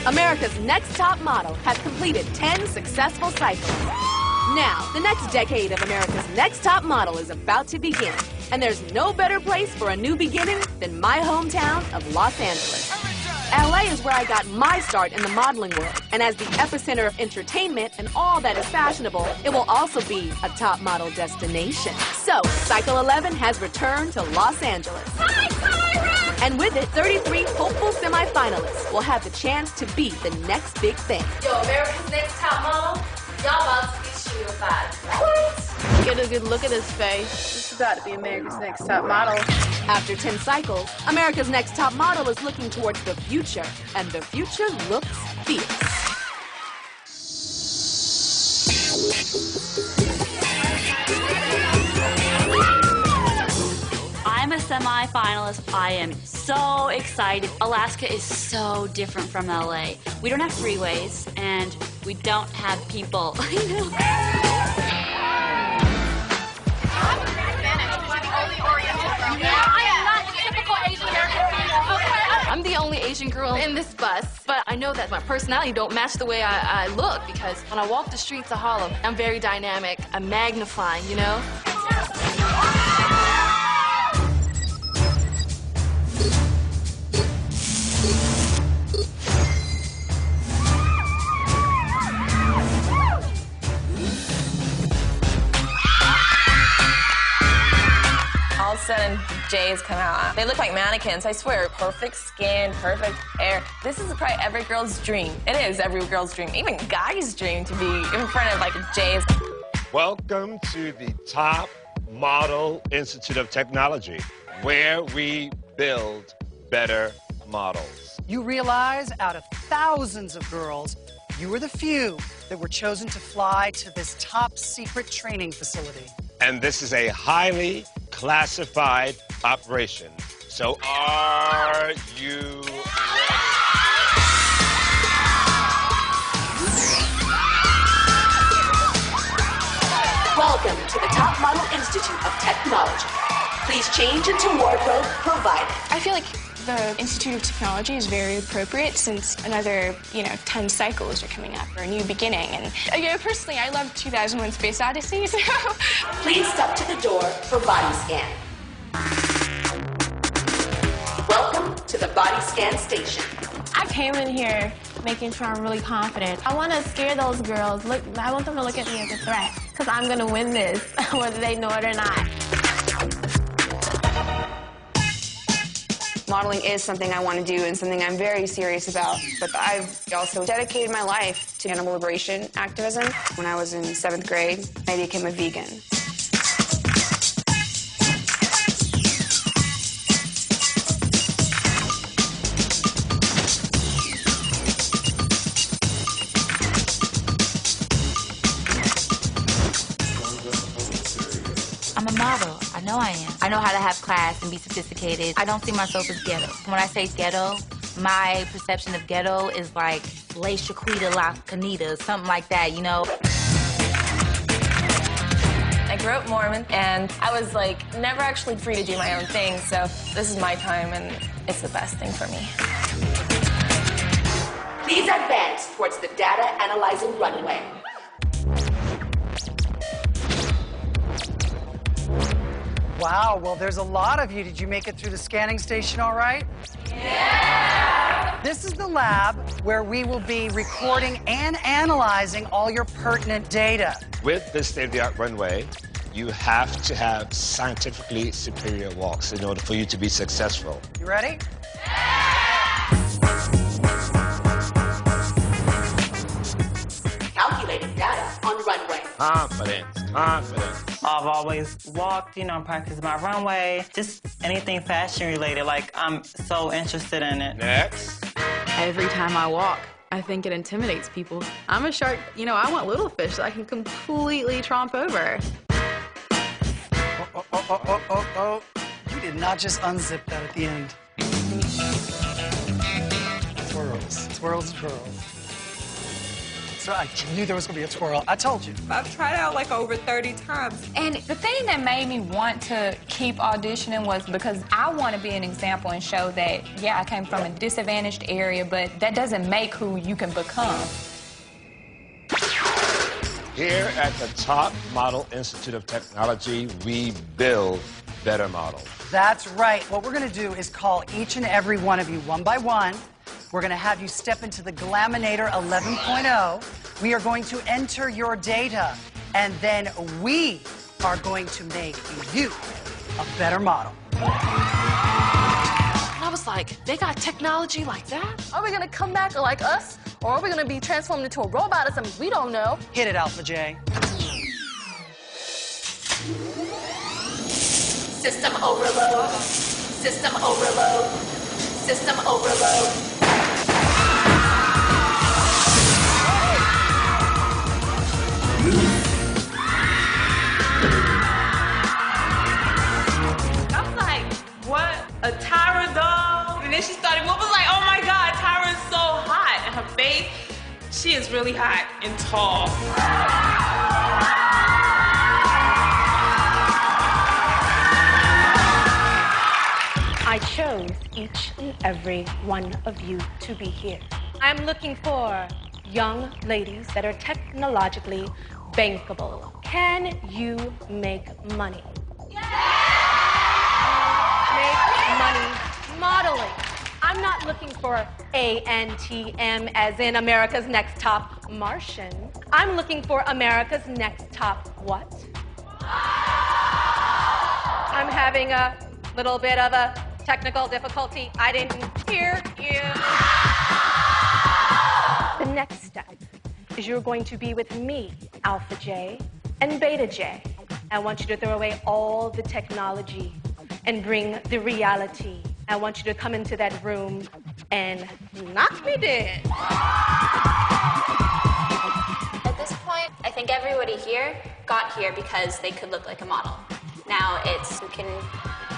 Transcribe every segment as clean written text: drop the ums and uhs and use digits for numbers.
America's Next Top Model has completed 10 successful cycles. Now, the next decade of America's Next Top Model is about to begin. And there's no better place for a new beginning than my hometown of Los Angeles. LA is where I got my start in the modeling world. And as the epicenter of entertainment and all that is fashionable, it will also be a top model destination. So, Cycle 11 has returned to Los Angeles. And with it, 33 hopeful semifinalists will have the chance to be the next big thing. Yo, America's Next Top Model, y'all about to be shooting five. What? Get a good look at his face. This is about to be America's Next Top Model. After 10 cycles, America's Next Top Model is looking towards the future, and the future looks fierce. I'm a semi-finalist. I am so excited. Alaska is so different from LA. We don't have freeways, and we don't have people. I'm the only Asian girl in this bus, but I know that my personality don't match the way I look, because when I walk the streets of Harlem, I'm very dynamic. I'm magnifying, you know? All of a sudden, Jays come out. They look like mannequins, I swear. Perfect skin, perfect hair. This is probably every girl's dream. It is every girl's dream, even guys' dream, to be in front of like Jays. Welcome to the Top Model Institute of Technology, where we build better models. You realize out of thousands of girls, you were the few that were chosen to fly to this top secret training facility. And this is a highly classified operation. So are you ready? Welcome to the Top Model Institute of Technology. Please change into wardrobe provided. I feel like the Institute of Technology is very appropriate since another, 10 cycles are coming up, or a new beginning. And, personally, I love 2001 Space Odyssey, so... Please step to the door for body scan. Welcome to the body scan station. I came in here making sure I'm really confident. I want to scare those girls. I want them to look at me as a threat, because I'm going to win this, whether they know it or not. Modeling is something I want to do and something I'm very serious about, but I've also dedicated my life to animal liberation activism. When I was in 7th grade, I became a vegan. I'm a model. I know I am. I know how to have class and be sophisticated. I don't see myself as ghetto. When I say ghetto, my perception of ghetto is like Le Chiquita La Canita, something like that, you know? I grew up Mormon, and I was like never actually free to do my own thing, so this is my time, and it's the best thing for me. Please advance towards the data analyzing runway. Wow, well, there's a lot of you. Did you make it through the scanning station all right? Yeah! This is the lab where we will be recording and analyzing all your pertinent data. With this state-of-the-art runway, you have to have scientifically superior walks in order for you to be successful. You ready? Calculating data on runway. Confidence, confidence. I've always walked, practiced my runway, just anything fashion related. Like, I'm so interested in it. Next. Every time I walk, I think it intimidates people. I'm a shark, I want little fish that I can completely tromp over. Oh. You did not just unzip that at the end. Twirls, twirls, twirls. So I knew there was going to be a twirl. I told you. I've tried out like over 30 times. And the thing that made me want to keep auditioning was because I want to be an example and show that, yeah, I came from a disadvantaged area, but that doesn't make who you can become. Here at the Top Model Institute of Technology, we build better models. That's right. What we're going to do is call each and every one of you one by one. We're going to have you step into the Glaminator 11.0. We are going to enter your data, and then we are going to make you a better model. I was like, they got technology like that? Are we gonna come back like us? Or are we gonna be transformed into a robot or something? We don't know. Hit it, Alpha J. System overload. System overload. System overload. A Tyra doll. And then she started, what was like, oh my God, Tyra is so hot. And her face, she is really hot and tall. I chose each and every one of you to be here. I'm looking for young ladies that are technologically bankable. Can you make money? Money modeling. I'm not looking for ANTM as in America's Next Top Martian. I'm looking for America's Next Top what? I'm having a little bit of a technical difficulty. I didn't hear you. The next step is you're going to be with me, Alpha J, and Beta J. I want you to throw away all the technology and bring the reality. I want you to come into that room and knock me dead. At this point, I think everybody here got here because they could look like a model. Now it's who can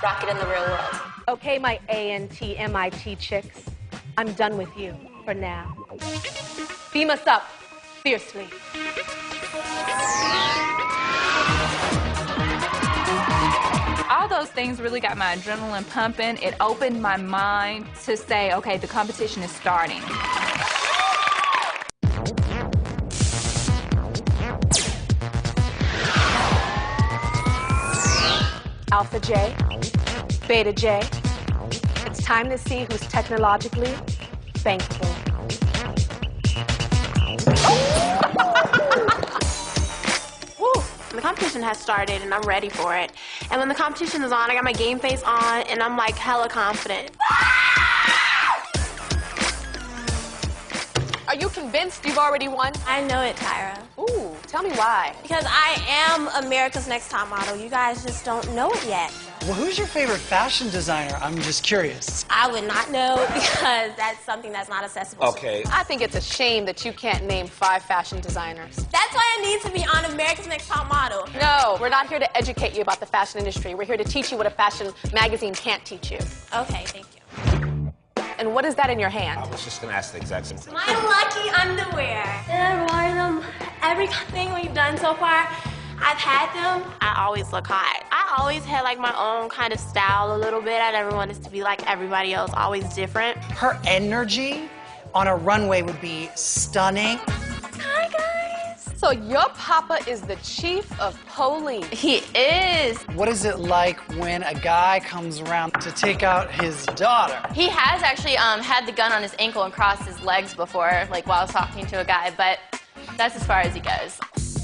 rock it in the real world. Okay, my ANTMIT chicks, I'm done with you for now. Beam us up fiercely. All those things really got my adrenaline pumping. It opened my mind to say, okay, the competition is starting. Alpha J, Beta J, it's time to see who's technologically bankable. The competition has started and I'm ready for it. And when the competition is on, I got my game face on and I'm like hella confident. Are you convinced you've already won? I know it, Tyra. Ooh, tell me why. Because I am America's Next Top Model. You guys just don't know it yet. Well, who's your favorite fashion designer? I'm just curious. I would not know because that's something that's not accessible. Okay. I think it's a shame that you can't name 5 fashion designers. That's why I need to be on America's Next Top Model. No, we're not here to educate you about the fashion industry. We're here to teach you what a fashion magazine can't teach you. Okay, thank you. And what is that in your hand? I was just going to ask the exact same thing. My lucky underwear. And I've worn them. Everything we've done so far, I've had them. I always look hot. I always had like my own kind of style a little bit. I never wanted to be like everybody else, always different. Her energy on a runway would be stunning. Hi, guys. So your papa is the chief of police. He is. What is it like when a guy comes around to take out his daughter? He has actually had the gun on his ankle and crossed his legs before, like while talking to a guy, but that's as far as he goes.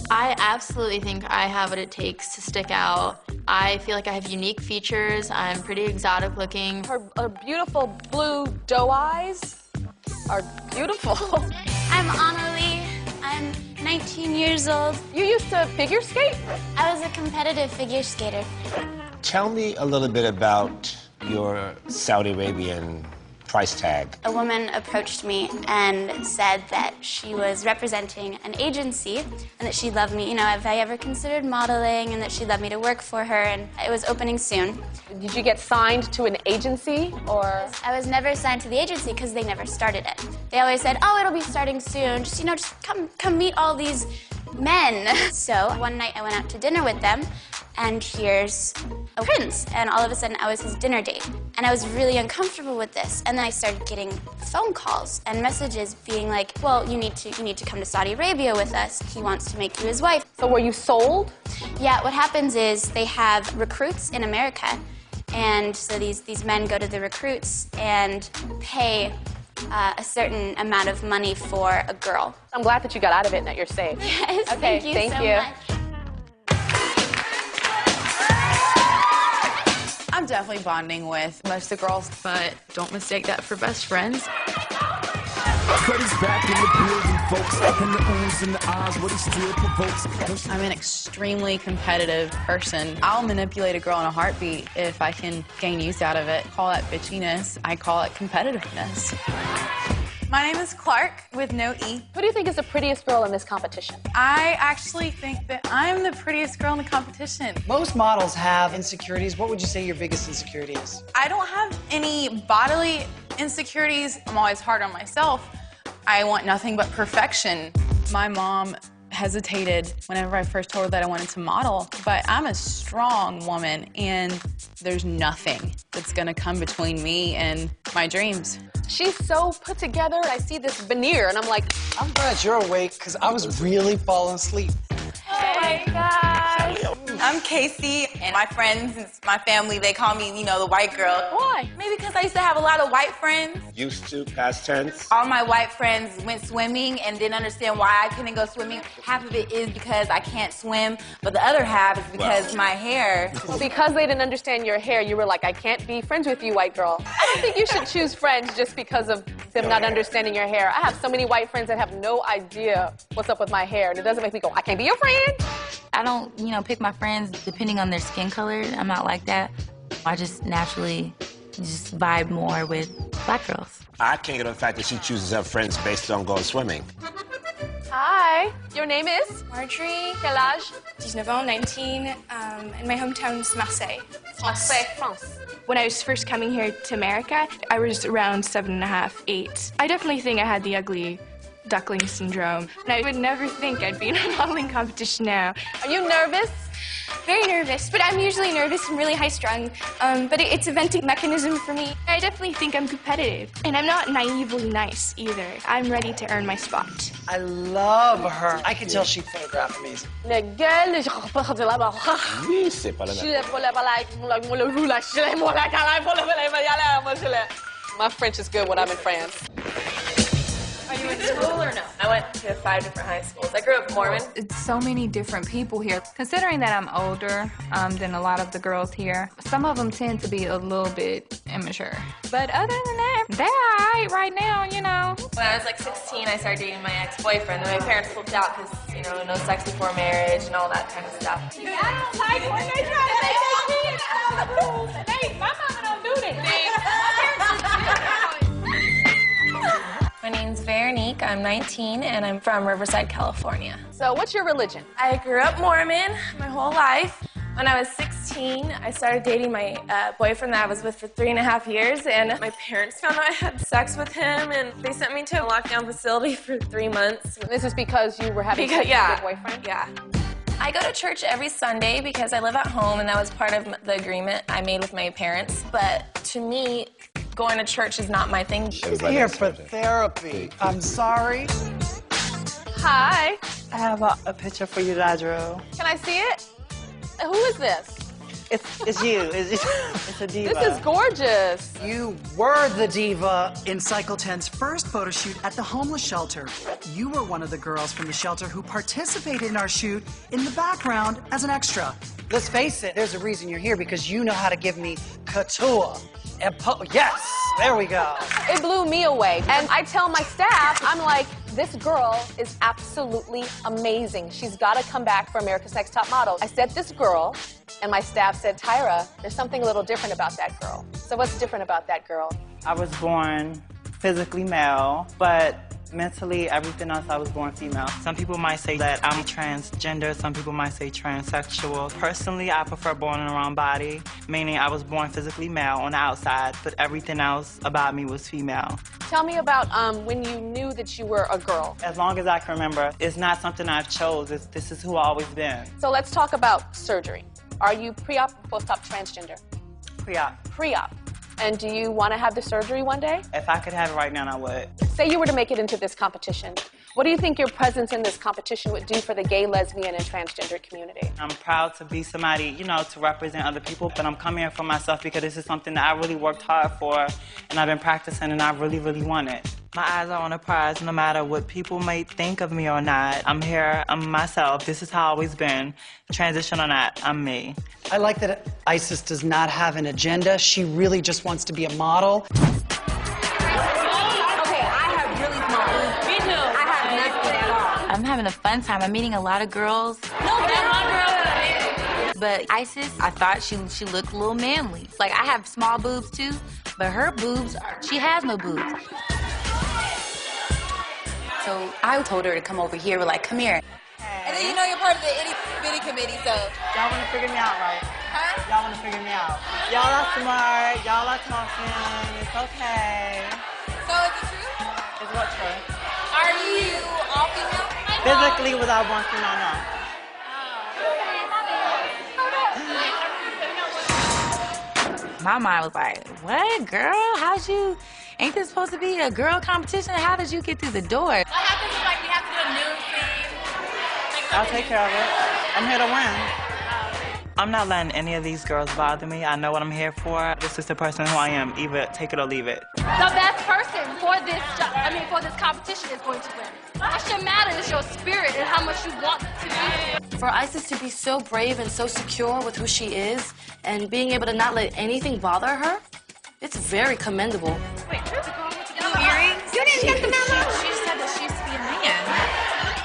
I absolutely think I have what it takes to stick out. I feel like I have unique features. I'm pretty exotic looking. Her beautiful blue doe eyes are beautiful. I'm Annalie. I'm 19 years old. You used to figure skate? I was a competitive figure skater. Tell me a little bit about your Saudi Arabian price tag. A woman approached me and said that she was representing an agency and that she loved me, you know, if I ever considered modeling, and that she'd love me to work for her, and it was opening soon. Did you get signed to an agency, or? I was never signed to the agency because they never started it. They always said, oh, it'll be starting soon, just, you know, just come meet all these men. So one night I went out to dinner with them, and here's a prince, and all of a sudden I was his dinner date. And I was really uncomfortable with this. And then I started getting phone calls and messages being like, well, you need to come to Saudi Arabia with us. He wants to make you his wife. So were you sold? Yeah, what happens is they have recruits in America, and so these men go to the recruits and pay a certain amount of money for a girl. I'm glad that you got out of it and that you're safe. Yes, okay, thank you so much. I'm definitely bonding with most of the girls, but don't mistake that for best friends. I'm an extremely competitive person. I'll manipulate a girl in a heartbeat if I can gain use out of it. Call that bitchiness. I call it competitiveness. My name is Clark with no E. Who do you think is the prettiest girl in this competition? I actually think that I'm the prettiest girl in the competition. Most models have insecurities. What would you say your biggest insecurity is? I don't have any bodily insecurities. I'm always hard on myself. I want nothing but perfection. My mom hesitated whenever I first told her that I wanted to model, but I'm a strong woman, and there's nothing that's gonna come between me and my dreams. She's so put together. I see this veneer, and I'm like, I'm glad you're awake, because I was really falling asleep. Oh my gosh. I'm Casey, and my friends and my family, they call me, you know, the white girl. Why? Maybe because I used to have a lot of white friends. Used to, past tense. All my white friends went swimming and didn't understand why I couldn't go swimming. Half of it is because I can't swim, but the other half is because my hair. Well, because they didn't understand your hair, you were like, I can't be friends with you, white girl. I don't think you should choose friends just because of them not understanding your hair. I have so many white friends that have no idea what's up with my hair, and it doesn't make me go, I can't be your friend. I don't, you know, pick my friends depending on their skin color. I'm not like that. I just naturally just vibe more with black girls. I can't get over the fact that she chooses her friends based on going swimming. Hi, your name is? Marjorie. Quel âge? 19, and my hometown is Marseille. Marseille, France. When I was first coming here to America, I was around 7.5, 8. I definitely think I had the ugly duckling syndrome. And I would never think I'd be in a modeling competition now. Are you nervous? Very nervous, but I'm usually nervous and really high-strung. But it's a venting mechanism for me. I definitely think I'm competitive. And I'm not naively nice either. I'm ready to earn my spot. I love her. I can tell she'd photograph amazing. Le gueule, je repars de là-bas. Oui, c'est pas la même. My French is good when I'm in France. Are you in school or no? I went to 5 different high schools. I grew up Mormon. It's so many different people here. Considering that I'm older than a lot of the girls here, some of them tend to be a little bit immature. But other than that, they're all right right now, you know. When I was like 16, I started dating my ex-boyfriend, and my parents flipped out because, you know, no sex before marriage and all that kind of stuff. I don't like when they try to make their kids out of the rules. My mama don't do that. My name's Veronique. I'm 19, and I'm from Riverside, California. So what's your religion? I grew up Mormon my whole life. When I was 16, I started dating my boyfriend that I was with for 3.5 years, and my parents found out I had sex with him, and they sent me to a lockdown facility for 3 months. This is because you were having sex with your boyfriend? Yeah. I go to church every Sunday because I live at home, and that was part of the agreement I made with my parents. But to me, going to church is not my thing. Here for therapy. I'm sorry. Hi. I have a picture for you that I drew. Can I see it? Who is this? It's you. It's a diva. This is gorgeous. You were the diva in Cycle 10's first photo shoot at the homeless shelter. You were one of the girls from the shelter who participated in our shoot in the background as an extra. Let's face it, there's a reason you're here, because you know how to give me couture. Yes, there we go. It blew me away. And I tell my staff, I'm like, this girl is absolutely amazing. She's got to come back for America's Next Top Model. I said this girl, and my staff said, Tyra, there's something a little different about that girl. So what's different about that girl? I was born physically male, but mentally, everything else, I was born female. Some people might say that I'm transgender. Some people might say transsexual. Personally, I prefer born in the wrong body, meaning I was born physically male on the outside, but everything else about me was female. Tell me about when you knew that you were a girl. As long as I can remember, it's not something I've chose. This is who I've always been. So let's talk about surgery. Are you pre-op or post-op transgender? Pre-op. Pre-op. And do you want to have the surgery one day? If I could have it right now, I would. Say you were to make it into this competition. What do you think your presence in this competition would do for the gay, lesbian, and transgender community? I'm proud to be somebody, you know, to represent other people, but I'm coming here for myself because this is something that I really worked hard for, and I've been practicing, and I really, really want it. My eyes are on a prize no matter what people may think of me or not. I'm here, I'm myself. This is how I've always been. Transition or not, I'm me. I like that Isis does not have an agenda. She really just wants to be a model. I'm having a fun time. I'm meeting a lot of girls. But Isis, I thought she looked a little manly. Like, I have small boobs too, but her boobs, she has no boobs. So I told her to come over here. We're like, come here. And then you know you're part of the itty bitty committee, so. Y'all want to figure me out, right? Huh? Y'all want to figure me out. Y'all are smart. Y'all are talking. It's okay. So is it true? It's what true? Are you all female? Physically, without one female, no. My mind was like, what, girl? How'd you, ain't this supposed to be a girl competition? How did you get through the door? What happens if, like, we have to do a nude scene? I'll take care of it. I'm here to win. I'm not letting any of these girls bother me. I know what I'm here for. This is the person who I am. Either take it or leave it. The best person for this for this competition is going to win. What should matter is your spirit and how much you want to be. For Isis to be so brave and so secure with who she is and being able to not let anything bother her, it's very commendable. Wait, where's the girl with the earrings? You didn't get the memo? She said that she used to be a man.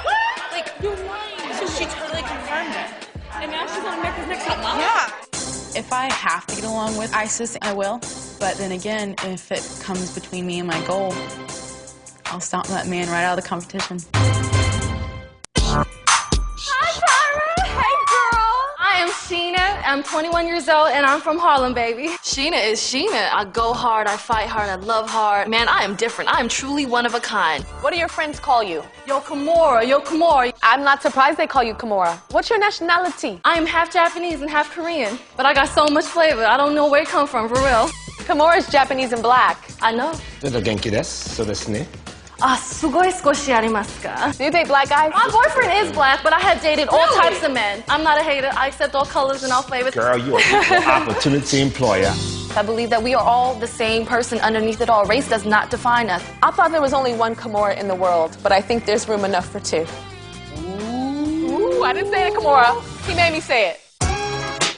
What? Like, you're lying. So she totally confirmed it. And now she's on America's Next Top Model? Yeah. If I have to get along with Isis, I will. But then again, if it comes between me and my goal, I'll stomp that man right out of the competition. I am Sheena. I'm 21 years old, and I'm from Harlem, baby. Sheena is Sheena. I go hard, I fight hard, I love hard. Man, I am different. I am truly one of a kind. What do your friends call you? Yo, Kimura, yo, Kimura. I'm not surprised they call you Kimura. What's your nationality? I am half Japanese and half Korean, but I got so much flavor. I don't know where it come from, for real. Kimura is Japanese and black. I know. ちょっと元気です。そうですね。すごい少しありますか? Do you date black guys? My boyfriend is black, but I have dated all types of men. I'm not a hater. I accept all colors and all flavors. Girl, you are an opportunity employer. I believe that we are all the same person underneath it all. Race does not define us. I thought there was only one Kimura in the world, but I think there's room enough for two. Ooh, I didn't say it, Kimura. He made me say it.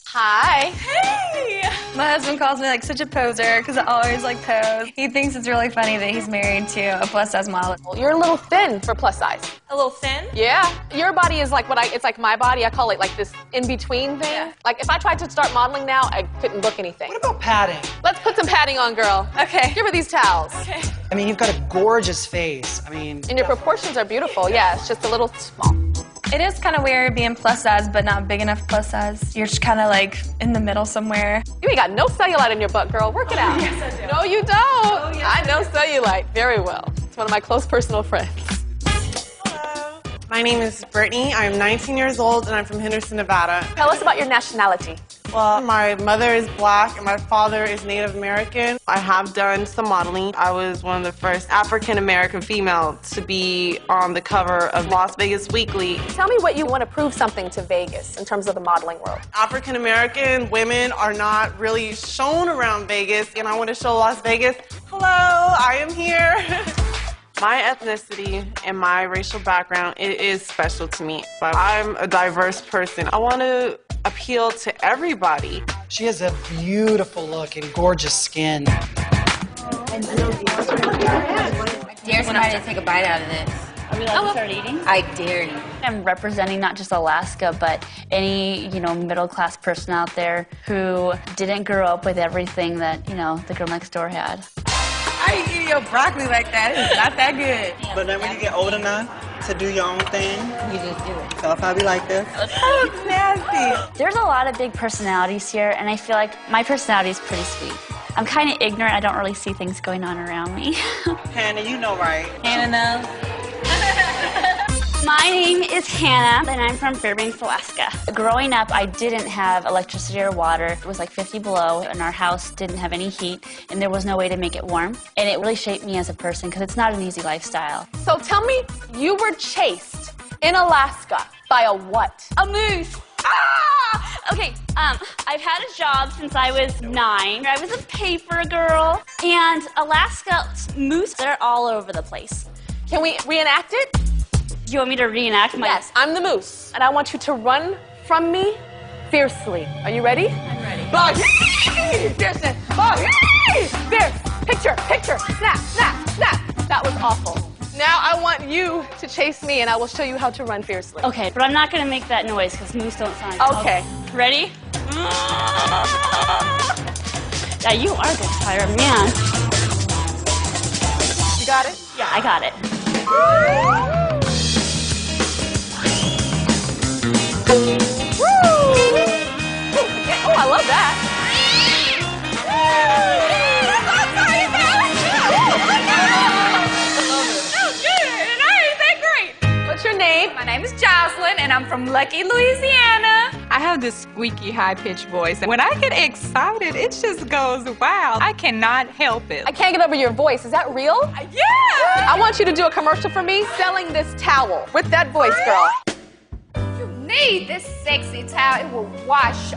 Hi. Hey! My husband calls me like such a poser because I always like pose. He thinks it's really funny that he's married to a plus size model. You're a little thin for plus size. A little thin? Yeah. Your body is like it's like my body. I call it like this in-between thing. Yeah. Like if I tried to start modeling now, I couldn't look anything. What about padding? Let's put some padding on, girl. Okay. Give her these towels. Okay. I mean, you've got a gorgeous face. I mean... And your proportions are beautiful. Yeah, it's just a little small. It is kind of weird being plus size, but not big enough plus size. You're just kind of like in the middle somewhere. You ain't got no cellulite in your butt, girl. Work it out. Yes, I do. No, you don't. Oh, yes, I know cellulite very well. It's one of my close personal friends. Hello. My name is Brittany. I'm 19 years old, and I'm from Henderson, Nevada. Tell us about your nationality. Well, my mother is black, and my father is Native American. I have done some modeling. I was one of the first African-American female to be on the cover of Las Vegas Weekly. Tell me what you want to prove something to Vegas in terms of the modeling world. African-American women are not really shown around Vegas, and I want to show Las Vegas, hello, I am here. My ethnicity and my racial background, it is special to me. But I'm a diverse person. I want to appeal to everybody. She has a beautiful look and gorgeous skin. Dare somebody to take a bite out of this. Are we allowed to start eating? I dare you. I'm representing not just Alaska, but any, middle-class person out there who didn't grow up with everything that, the girl next door had. Why are you eating your broccoli like that? It's not that good. But then when you get old enough to do your own thing, you just do it. So I'll probably like this. Oh, it's nasty. There's a lot of big personalities here, and I feel like my personality is pretty sweet. I'm kind of ignorant. I don't really see things going on around me. Hannah, you know right. Hannah knows. My name is Hannah, and I'm from Fairbanks, Alaska. Growing up, I didn't have electricity or water. It was like 50 below, and our house didn't have any heat, and there was no way to make it warm. And it really shaped me as a person, because it's not an easy lifestyle. So tell me, you were chased in Alaska by a what? A moose. Ah! Okay, I've had a job since I was 9. I was a paper girl, and Alaska moose, they're all over the place. Can we reenact it? You want me to reenact my... Yes, I'm the moose, and I want you to run from me fiercely. Are you ready? I'm ready. Bug! Fierceness! Bug! Fierce! Picture! Snap! That was awful. Now I want you to chase me, and I will show you how to run fiercely. Okay, but I'm not going to make that noise, because moose don't sound... Okay. Ready? Yeah, you are good, Tyra, man. You got it? Yeah, I got it. Oh, I love that. What's your name? My name is Jocelyn, and I'm from Lucky, Louisiana. I have this squeaky, high-pitched voice, and when I get excited, it just goes wild. I cannot help it. I can't get over your voice. Is that real? Yeah! I want you to do a commercial for me selling this towel with that voice, girl. You need this sexy towel. It will wash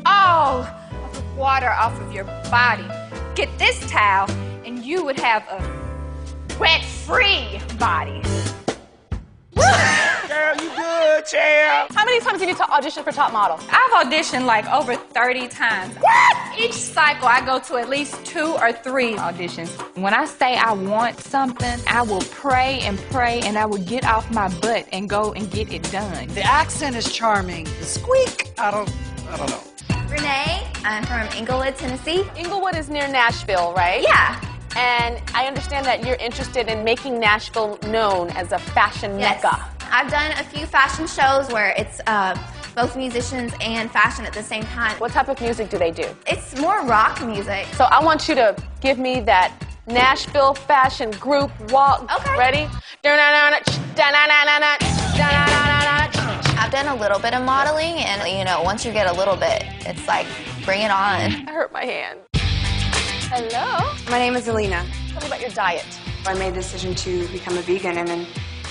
all of the water off of your body. Get this towel, and you would have a wet-free body. Girl, you good, champ. How many times do you need to audition for Top Model? I've auditioned like over 30 times. What? Each cycle, I go to at least 2 or 3 auditions. When I say I want something, I will pray, and I will get off my butt and go and get it done. The accent is charming. The squeak, I don't know. Renee, I'm from Inglewood, Tennessee. Inglewood is near Nashville, right? Yeah. And I understand that you're interested in making Nashville known as a fashion mecca. I've done a few fashion shows where it's both musicians and fashion at the same time. What type of music do they do? It's more rock music. So I want you to give me that Nashville fashion group walk. Okay. Ready? I've done a little bit of modeling, and you know, once you get a little bit, it's like, bring it on. I hurt my hand. Hello. My name is Alina. Tell me about your diet. I made the decision to become a vegan and an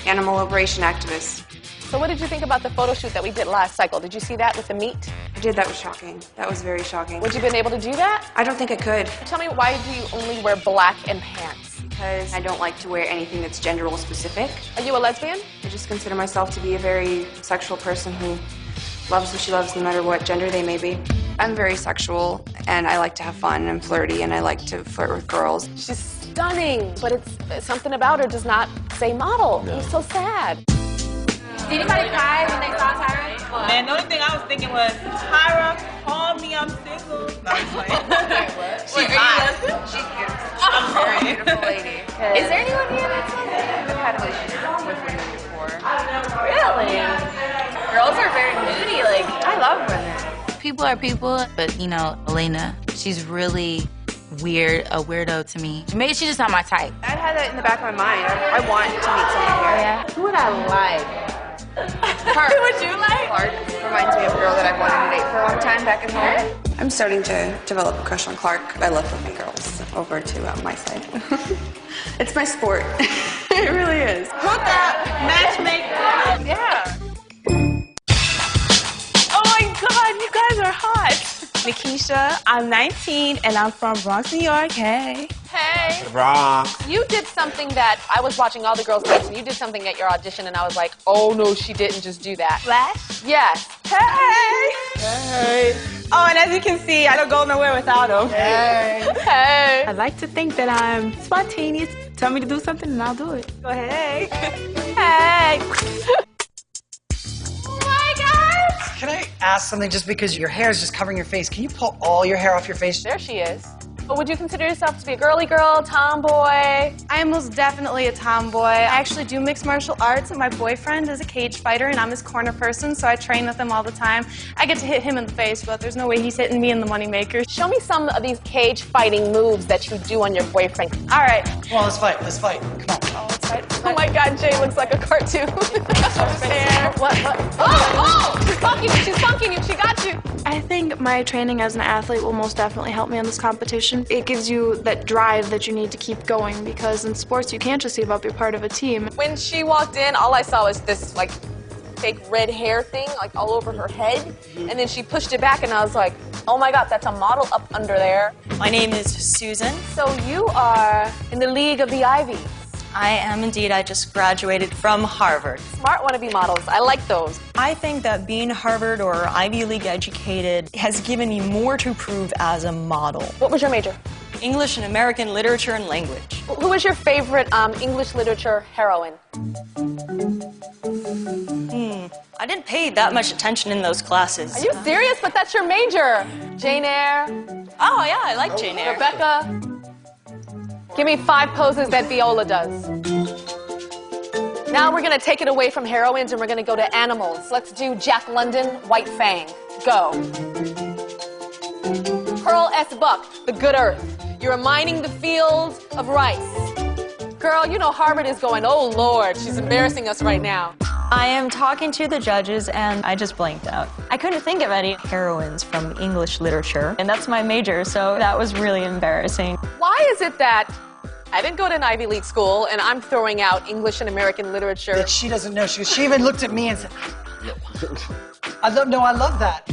animal liberation activist. So what did you think about the photo shoot that we did last cycle? Did you see that with the meat? I did. That was shocking. That was very shocking. Would you have been able to do that? I don't think I could. Tell me, why do you only wear black and pants? Because I don't like to wear anything that's gender role specific. Are you a lesbian? I just consider myself to be a very sexual person who loves who she loves no matter what gender they may be. I'm very sexual, and I like to have fun and flirty, and I like to flirt with girls. She's stunning, but it's something about her does not say model. No. It's so sad. Did anybody cry when they saw Tyra? Man, the only thing I was thinking was, Tyra, call me, I'm single. No, I'm playing. She's hot. She's beautiful. I'm very beautiful lady. Is there anyone here that's like that? I've had relationships with women before. Really? Girls are very moody. Like, I love women. People are people, but you know, Elena, she's really weird, a weirdo to me. Maybe she's just not my type. I've had that in the back of my mind. I want to meet someone here. Yeah. Who would I like? Clark. Who would you like? Clark reminds me of a girl that I've wanted to date for a long time back at home. I'm starting to develop a crush on Clark. I love flipping girls over to my side. It's my sport. It really is. Hook up, matchmaker. Yeah. Oh my God, you guys are hot. Nikisha, I'm 19 and I'm from Bronx, New York. Hey. Hey. Bronx. You did something that I was watching all the girls dance, and you did something at your audition, and I was like, oh no, she didn't just do that. Flash? Yes. Hey. Hey. Oh, and as you can see, I don't go nowhere without him. Hey. Hey. I like to think that I'm spontaneous. Tell me to do something and I'll do it. Go ahead. Hey. Can I ask something just because your hair is just covering your face? Can you pull all your hair off your face? There she is. Would you consider yourself to be a girly girl, tomboy? I am most definitely a tomboy. I actually do mixed martial arts, and my boyfriend is a cage fighter, and I'm his corner person, so I train with him all the time. I get to hit him in the face, but there's no way he's hitting me in the moneymaker. Show me some of these cage fighting moves that you do on your boyfriend. All right. Come on, let's fight. Let's fight. Come on. Oh, let's fight. Oh my God, Jay looks like a cartoon. What? Oh! She's funking you. She's funking you. She got you. I think my training as an athlete will most definitely help me in this competition. It gives you that drive that you need to keep going, because in sports you can't just give up, you're part of a team. When she walked in, all I saw was this like fake red hair thing like all over her head, and then she pushed it back and I was like, oh my God, that's a model up under there. My name is Susan. So you are in the League of the Ivies. I am indeed. I just graduated from Harvard. Smart wannabe models. I like those. I think that being Harvard or Ivy League educated has given me more to prove as a model. What was your major? English and American literature and language. Who was your favorite English literature heroine? I didn't pay that much attention in those classes. Are you serious? But that's your major. Jane Eyre. Oh yeah, I like Jane Eyre. Rebecca. Give me 5 poses that Viola does. Now we're gonna take it away from heroines and we're gonna go to animals. Let's do Jack London, White Fang. Go. Pearl S. Buck, The Good Earth. You're mining the fields of rice. Girl, you know Harvard is going, oh Lord, she's embarrassing us right now. I am talking to the judges and I just blanked out. I couldn't think of any heroines from English literature, and that's my major, so that was really embarrassing. Why is it that I didn't go to an Ivy League school and I'm throwing out English and American literature? That she doesn't know. She even looked at me and said, I love that.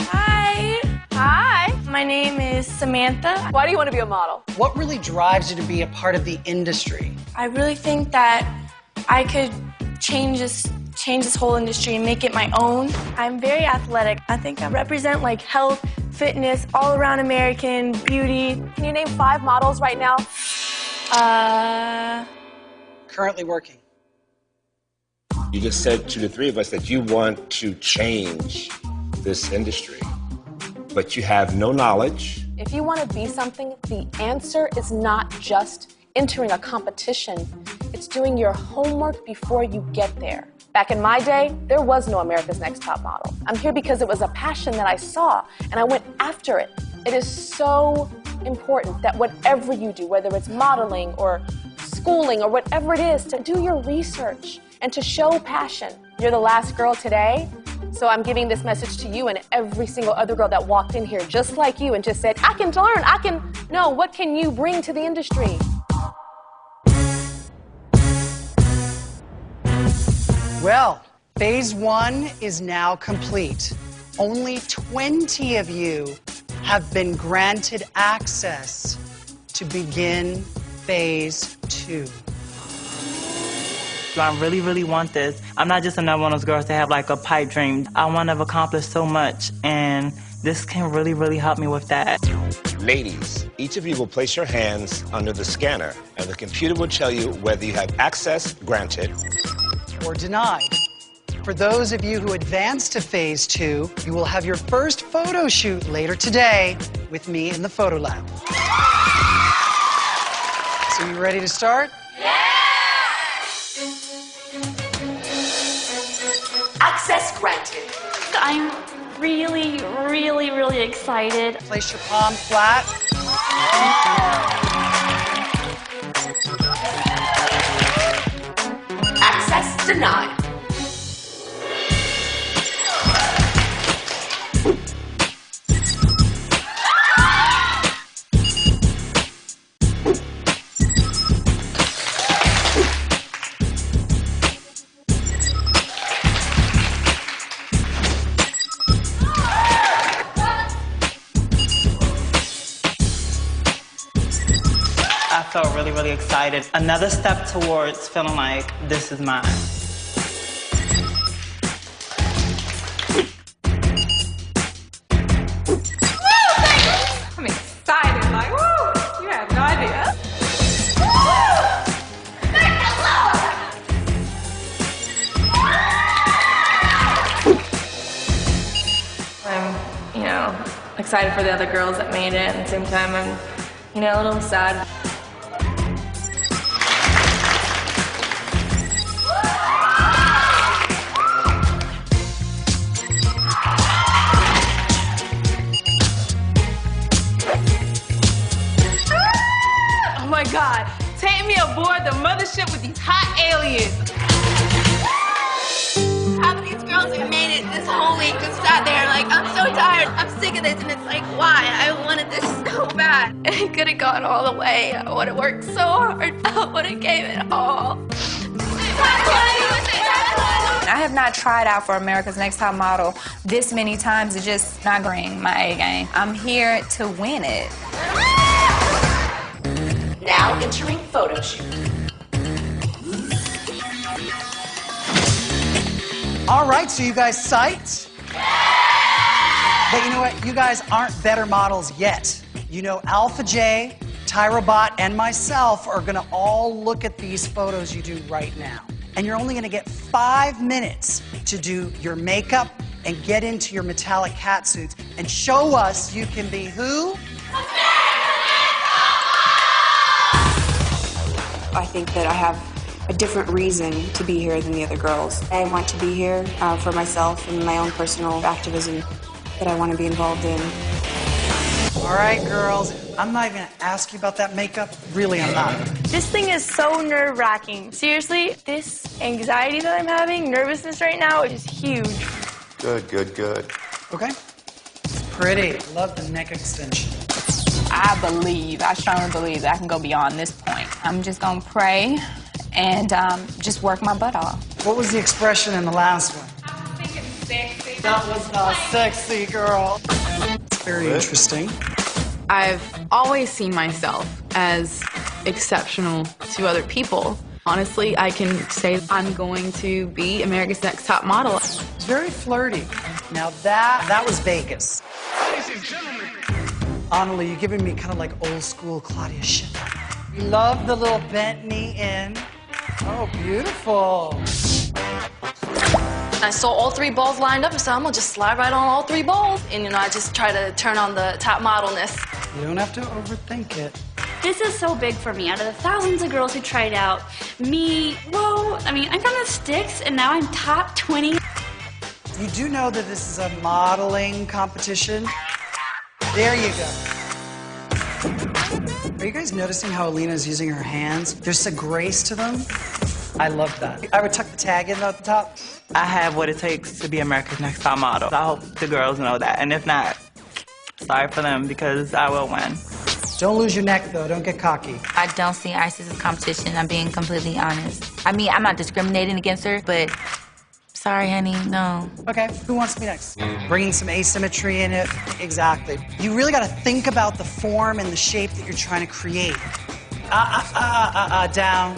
Hi. Hi. My name is Samantha. Why do you want to be a model? What really drives you to be a part of the industry? I really think that I could change this whole industry and make it my own. I'm very athletic. I think I represent like health, fitness, all around American beauty. Can you name 5 models right now? Currently working. You just said to the 3 of us that you want to change this industry, but you have no knowledge. If you want to be something, the answer is not just entering a competition. It's doing your homework before you get there. Back in my day, there was no America's Next Top Model. I'm here because it was a passion that I saw, and I went after it. It is so important that whatever you do, whether it's modeling or schooling or whatever it is, to do your research and to show passion. You're the last girl today, so I'm giving this message to you and every single other girl that walked in here just like you and just said, I can learn, no, what can you bring to the industry? Well, phase 1 is now complete. Only 20 of you have been granted access to begin phase 2. I really, really want this. I'm not just another one of those girls that have like a pipe dream. I want to have accomplished so much, and this can really, really help me with that. Ladies, each of you will place your hands under the scanner, and the computer will tell you whether you have access granted or denied. For those of you who advance to phase 2, you will have your first photo shoot later today with me in the photo lab. So you ready to start? Access granted. I'm really, really, really excited. Place your palm flat. Access denied. I felt really, really excited. Another step towards feeling like this is mine. I'm excited, like, woo! You have no idea. I'm, excited for the other girls that made it, and at the same time, I'm You know, a little sad. Oh my God, take me aboard the mothership with these hot aliens. Half of these girls have made it this whole week, just sat there like, I'm so tired, I'm sick of this, and it's like, why? I wanted this so bad. I could have gone all the way. I would have worked so hard. I would have gave it all. I have not tried out for America's Next Top Model this many times. It's just not bring my A game. I'm here to win it. Now entering photo shoot. All right, so you guys psyched? But you know what? You guys aren't better models yet. You know, Alpha J, Tyra Bot, and myself are gonna all look at these photos you do right now. And you're only gonna get 5 minutes to do your makeup and get into your metallic cat suits and show us you can be who? I think that I have a different reason to be here than the other girls. I want to be here for myself and my own personal activism that I want to be involved in. All right, girls, I'm not even gonna ask you about that makeup. Really, I'm not. This thing is so nerve-wracking. Seriously, this anxiety that I'm having, nervousness right now, is huge. Good, good, good. Okay. It's pretty. Love the neck extension. I strongly believe that I can go beyond this point. I'm just gonna pray and just work my butt off. What was the expression in the last one? I was thinking sexy. That was not sexy, girl. It's very interesting. I've always seen myself as exceptional to other people. Honestly, I can say I'm going to be America's Next Top Model. It's very flirty. Now that was Vegas. Annalie, you're giving me kind of like old school Claudia Schiffer. We love the little bent knee in. Oh, beautiful. I saw all 3 balls lined up, so I'm gonna just slide right on all 3 balls. And you know, I just try to turn on the top modelness. You don't have to overthink it. This is so big for me. Out of the thousands of girls who tried out, me, whoa, I mean, I'm from the sticks, and now I'm top 20. You do know that this is a modeling competition? There you go. Are you guys noticing how Alina's using her hands? There's a grace to them. I love that. I would tuck the tag in at the top. I have what it takes to be America's Next Top Model. I hope the girls know that. And if not, sorry for them because I will win. Don't lose your neck, though. Don't get cocky. I don't see Isis as competition. I'm being completely honest. I mean, I'm not discriminating against her, but sorry, honey, no. Okay, who wants to be next? Bringing some asymmetry in it. Exactly. You really got to think about the form and the shape that you're trying to create. Down.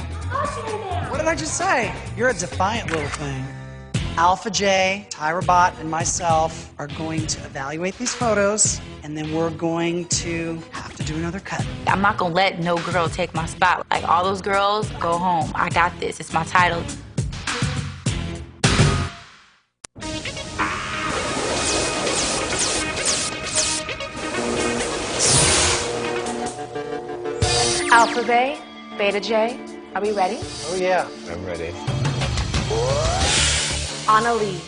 What did I just say? You're a defiant little thing. Alpha J, Tyra Bot, and myself are going to evaluate these photos, and then we're going to have to do another cut. I'm not gonna let no girl take my spot. Like, all those girls, go home. I got this. It's my title. Alpha Bay, Beta J, are we ready? Oh, yeah. I'm ready. Annalie.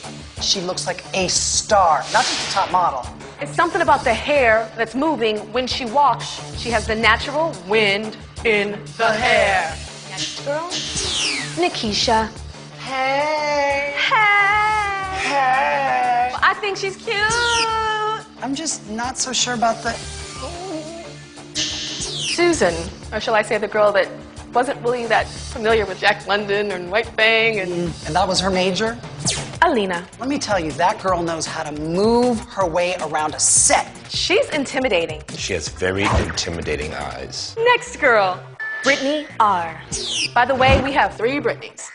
She looks like a star, not just a top model. It's something about the hair that's moving when she walks. She has the natural wind in the hair. Next girl, Nikisha. Hey. Hey. Hey. I think she's cute. I'm just not so sure about the... Susan, or shall I say the girl that wasn't really that familiar with Jack London and White Fang and... And that was her major? Alina. Let me tell you, that girl knows how to move her way around a set. She's intimidating. She has very intimidating eyes. Next girl, Brittany R. By the way, we have 3 Britneys.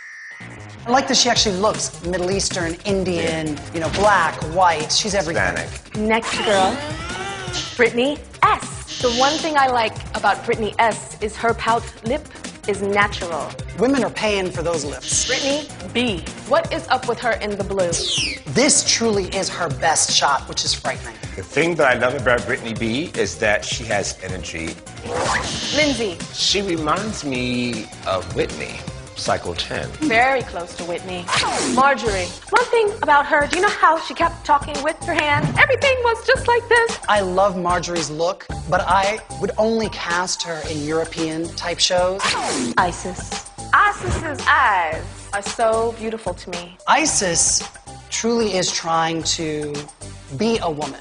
I like that she actually looks Middle Eastern, Indian, you know, black, white. She's everything. Hispanic. Next girl, Brittany S. The one thing I like about Brittany S is her pout lip is natural. Women are paying for those lips. Brittany B. What is up with her in the blue? This truly is her best shot, which is frightening. The thing that I love about Brittany B is that she has energy Lindsay. She reminds me of Whitney, Cycle 10. Very close to Whitney. Marjorie. One thing about her, do you know how she kept talking with her hands? Everything was just like this. I love Marjorie's look, but I would only cast her in European type shows. Isis. Isis's eyes are so beautiful to me. Isis truly is trying to be a woman.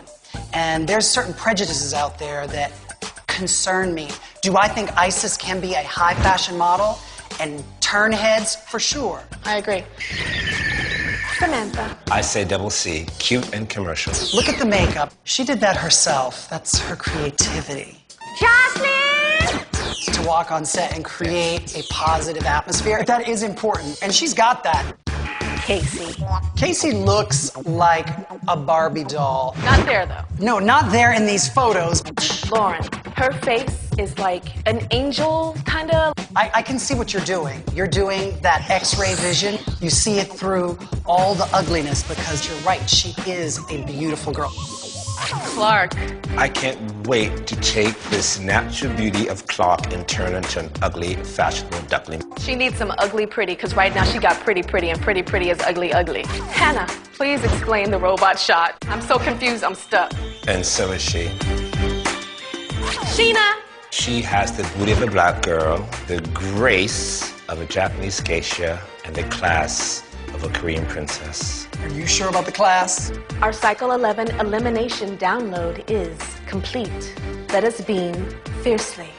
And there's certain prejudices out there that concern me. Do I think Isis can be a high fashion model and turn heads? For sure. I agree. Samantha. I say double C, cute and commercial. Look at the makeup. She did that herself. That's her creativity. Jocelyn! To walk on set and create a positive atmosphere, that is important. And she's got that. Casey. Casey looks like a Barbie doll. Not there, though. No, not there in these photos. Lauren. Her face is like an angel, kind of. I can see what you're doing. You're doing that X-ray vision. You see it through all the ugliness because you're right. She is a beautiful girl. Clark. I can't wait to take this natural beauty of Clark and turn into an ugly, fashionable duckling. She needs some ugly pretty, because right now she got pretty and pretty is ugly. Hannah, please explain the robot shot. I'm so confused, I'm stuck. And so is she. Sheena. She has the beauty of a black girl, the grace of a Japanese geisha, and the class of a Korean princess. Are you sure about the class? Our Cycle 11 elimination download is complete. Let us beam fiercely.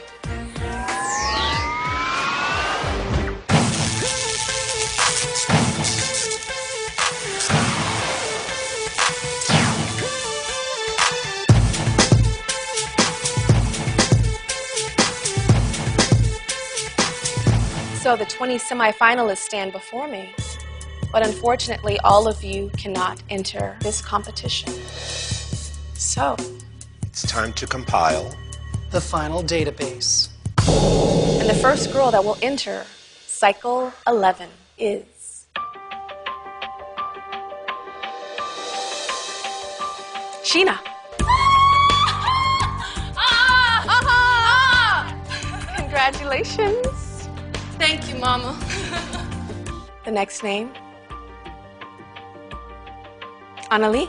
So the 20 semifinalists stand before me. But unfortunately, all of you cannot enter this competition. So, it's time to compile the final database. And the first girl that will enter Cycle 11 is Sheena. Congratulations. Thank you, Mama. The next name, Annalie.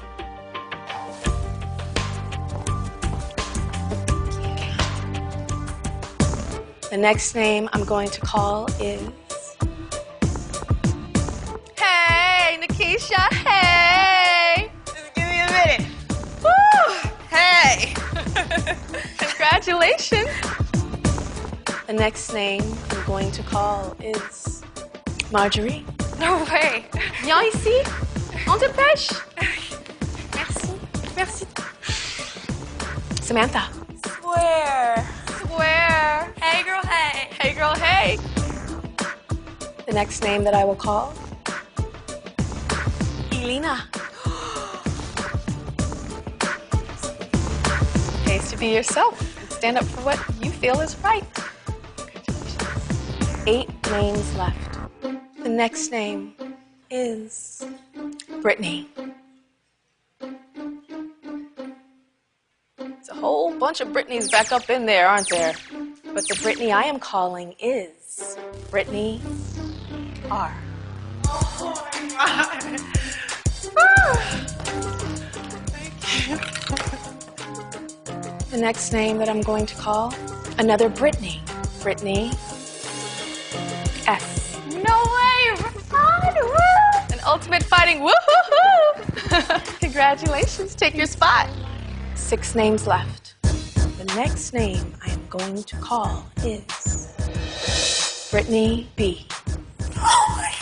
The next name I'm going to call is... Hey, Nikisha, hey! Just give me a minute. Woo! Hey! Congratulations. The next name I'm going to call is Marjorie. No way. Viens ici. On te pêche. Merci. Merci. Samantha. Swear. Swear. Hey, girl, hey. Hey, girl, hey. The next name that I will call, Elena. Pays to be yourself and stand up for what you feel is right. 8 names left. The next name is Brittany. There's a whole bunch of Brittany's back up in there, aren't there? But the Brittany I am calling is Brittany R. Oh my Thank you. The next name that I'm going to call, another Brittany. Brittany S. No way! Rod, woo! An ultimate fighting woo-hoo-hoo! Congratulations, take your spot. 6 names left. The next name I am going to call is Brittany B. Oh my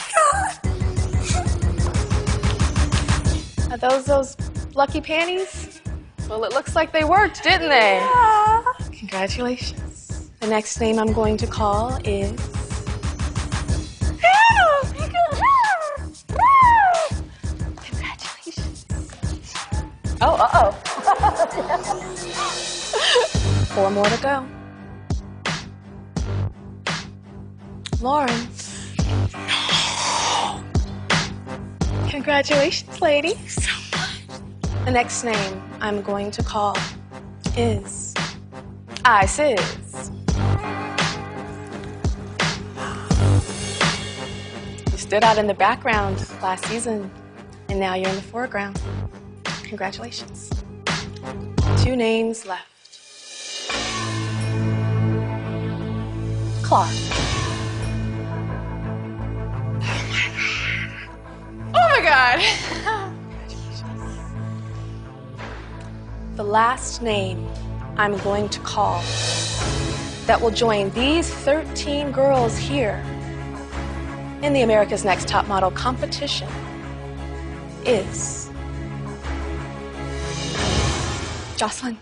God! Are those lucky panties? Well, it looks like they worked, didn't they? Yeah. Congratulations. The next name I'm going to call is... Congratulations. Oh, uh-oh. 4 more to go. Lauren. Congratulations, lady. So much. The next name I'm going to call is Isis. stood out in the background last season, and now you're in the foreground. Congratulations. 2 names left. Clark. Oh my God. The last name I'm going to call that will join these 13 girls here in the America's Next Top Model competition is Jocelyn.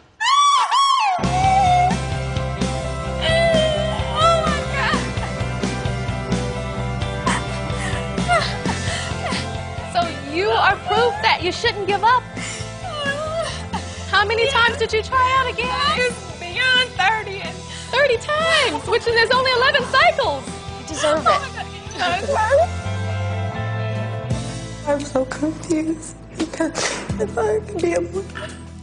So you are proof that you shouldn't give up. How many times did you try out again? It's beyond 30. 30 times, which is there's only 11 cycles. You deserve it. I'm so confused. If I can be able.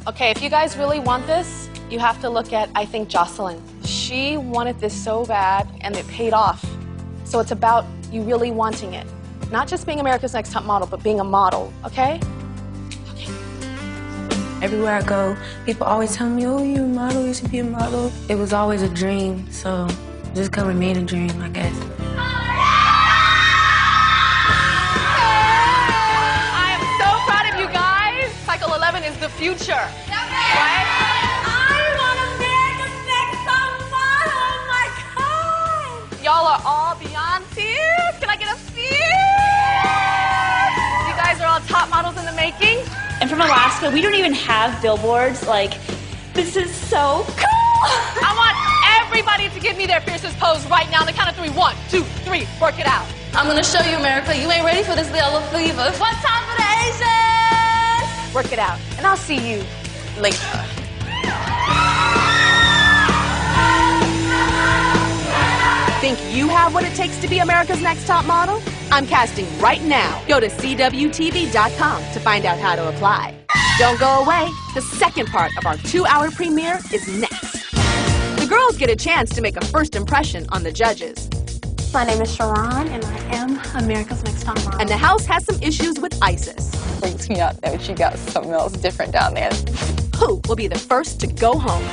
Okay, if you guys really want this, you have to look at, I think, Jocelyn. She wanted this so bad, and it paid off. So it's about you really wanting it. Not just being America's Next Top Model, but being a model, okay? Everywhere I go, people always tell me, oh, you're a model, you should be a model. It was always a dream, so just come remain a dream, I guess. I am so proud of you guys. Cycle 11 is the future. Right? I want America's Next Top Model, oh my God! Y'all are all beyond tears. Can I get a fierce? You guys are all top models in the making. And from Alaska, we don't even have billboards. Like, this is so cool. I want everybody to give me their fiercest pose right now on the count of 3. 1, 2, 3. Work it out. I'm gonna show you, America. You ain't ready for this yellow fever. One time for the Asians. Work it out. And I'll see you later. Think you have what it takes to be America's Next Top Model? I'm casting right now. Go to CWTV.com to find out how to apply. Don't go away. The second part of our 2-hour premiere is next. The girls get a chance to make a first impression on the judges. My name is Sharon, and I am America's Next Top Model. And the house has some issues with ISIS. Freaks me out that you got something else different down there. Who will be the first to go home?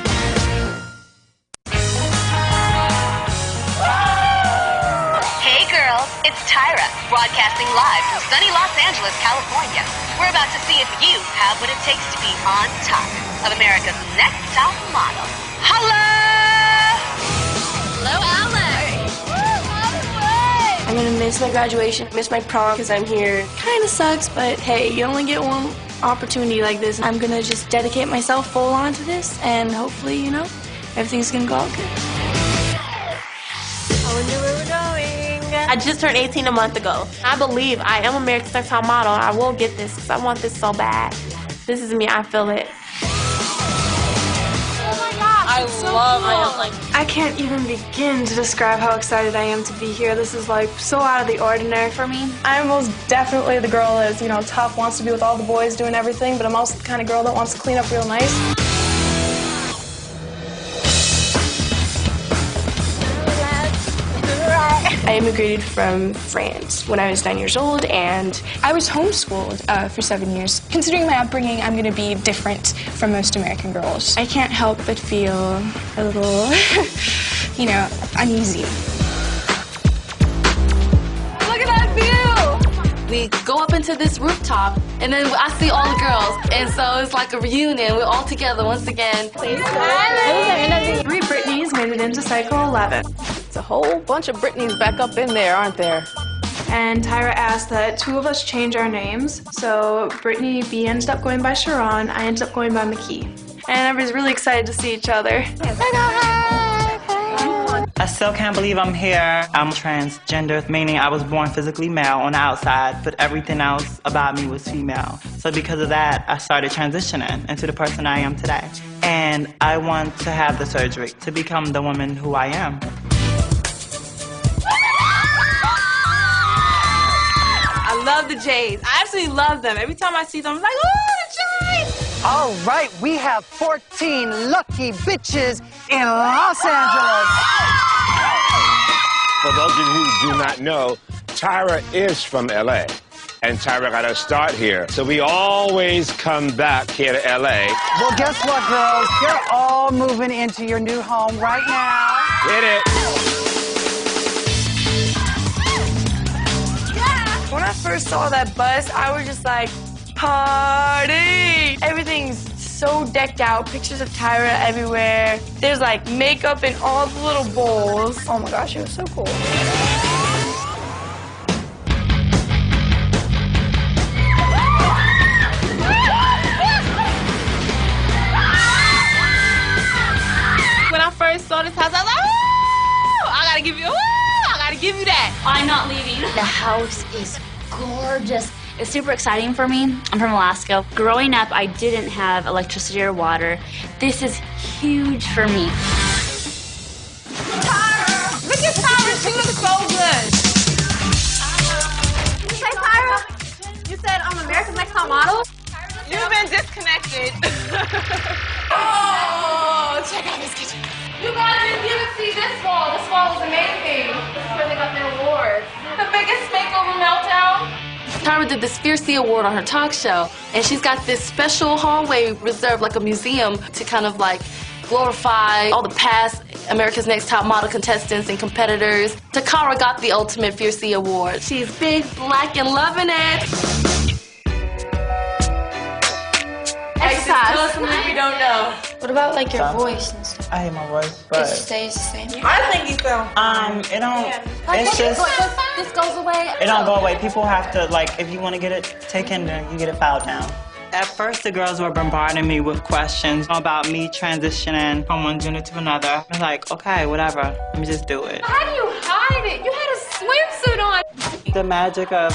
Hey girls, it's Tyra, broadcasting live from sunny Los Angeles, California. We're about to see if you have what it takes to be on top of America's Next Top Model. Holla! Hello, Alex. I'm gonna miss my graduation, miss my prom because I'm here. Kinda sucks, but hey, you only get one opportunity like this. I'm gonna just dedicate myself full on to this, and hopefully, you know, everything's gonna go all good. I wonder where we're going. I just turned 18 a month ago. I believe I am America's Next Top Model. I will get this because I want this so bad. This is me. I feel it. Oh my gosh, I love it. I can't even begin to describe how excited I am to be here. This is like so out of the ordinary for me. I'm most definitely the girl that's, you know, tough, wants to be with all the boys doing everything, but I'm also the kind of girl that wants to clean up real nice. I immigrated from France when I was 9 years old, and I was homeschooled for 7 years. Considering my upbringing, I'm going to be different from most American girls. I can't help but feel a little, you know, uneasy. Look at that view! We go up into this rooftop, and then I see all the girls, and so it's like a reunion. We're all together once again. 3 Britneys made it into Cycle 11. It's a whole bunch of Britneys back up in there, aren't there? And Tyra asked that 2 of us change our names. So Brittany B ended up going by Sharon, I ended up going by McKee. And everybody's really excited to see each other. I still can't believe I'm here. I'm transgender, meaning I was born physically male on the outside, but everything else about me was female. So because of that, I started transitioning into the person I am today. And I want to have the surgery to become the woman who I am. I love the Jays. I absolutely love them. Every time I see them, I'm like, oh, the Jays! All right, we have 14 lucky bitches in Los Angeles. For those of you who do not know, Tyra is from LA, and Tyra got her start here. So we always come back here to LA. Well, guess what, girls? You're all moving into your new home right now. Hit it. When I first saw that bus, I was just like, party! Everything's so decked out, pictures of Tyra everywhere. There's like makeup in all the little bowls. Oh my gosh, it was so cool. When I first saw this house, I was like, "Ooh, I gotta give you, I gotta give you that." I'm not leaving. The house is gorgeous. It's super exciting for me. I'm from Alaska. Growing up, I didn't have electricity or water. This is huge for me. Tyra! Look at Tyra, she looks so good. Did you say Tyra? You said I'm America's Next Top Model? You've been disconnected. Oh, check out this kitchen. You guys didn't even see this wall. This wall is amazing. This is where they got their awards. The biggest makeover meltdown. Tyra did this Fiercely Award on her talk show, and she's got this special hallway reserved like a museum to kind of like glorify all the past America's Next Top Model contestants and competitors. Takara got the ultimate Fiercely Award. She's big, black, and loving it. Exercise. Tell us something we don't know. What about like your voice and stuff? I hate my voice, It but stays the same. I think you feel. it don't. It's just. This goes away. It don't go away. People have to like, if you want to get it taken, then you get it filed down. At first, the girls were bombarding me with questions about me transitioning from one gender to another. I was like, okay, whatever. Let me just do it. How do you hide it? You had a swimsuit on. The magic of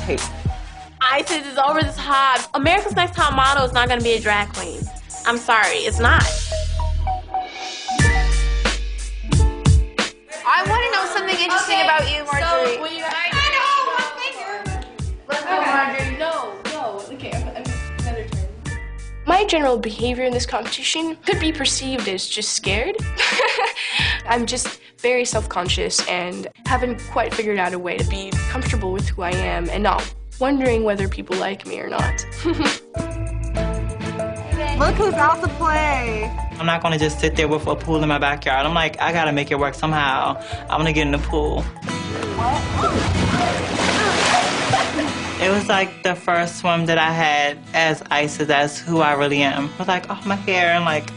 tape. ISIS is over this hot. America's Next Top Model is not going to be a drag queen. I'm sorry, it's not. I want to know something interesting about you, Marjorie. So when you, I know, let's go, Marjorie. No, okay, another turn. My general behavior in this competition could be perceived as just scared. I'm just very self-conscious and haven't quite figured out a way to be comfortable with who I am and not wondering whether people like me or not. Look who's out to play. I'm not gonna just sit there with a pool in my backyard. I'm like, I gotta make it work somehow. I'm gonna get in the pool. It was like the first swim that I had as ISIS, as who I really am. I was like, oh, my hair and like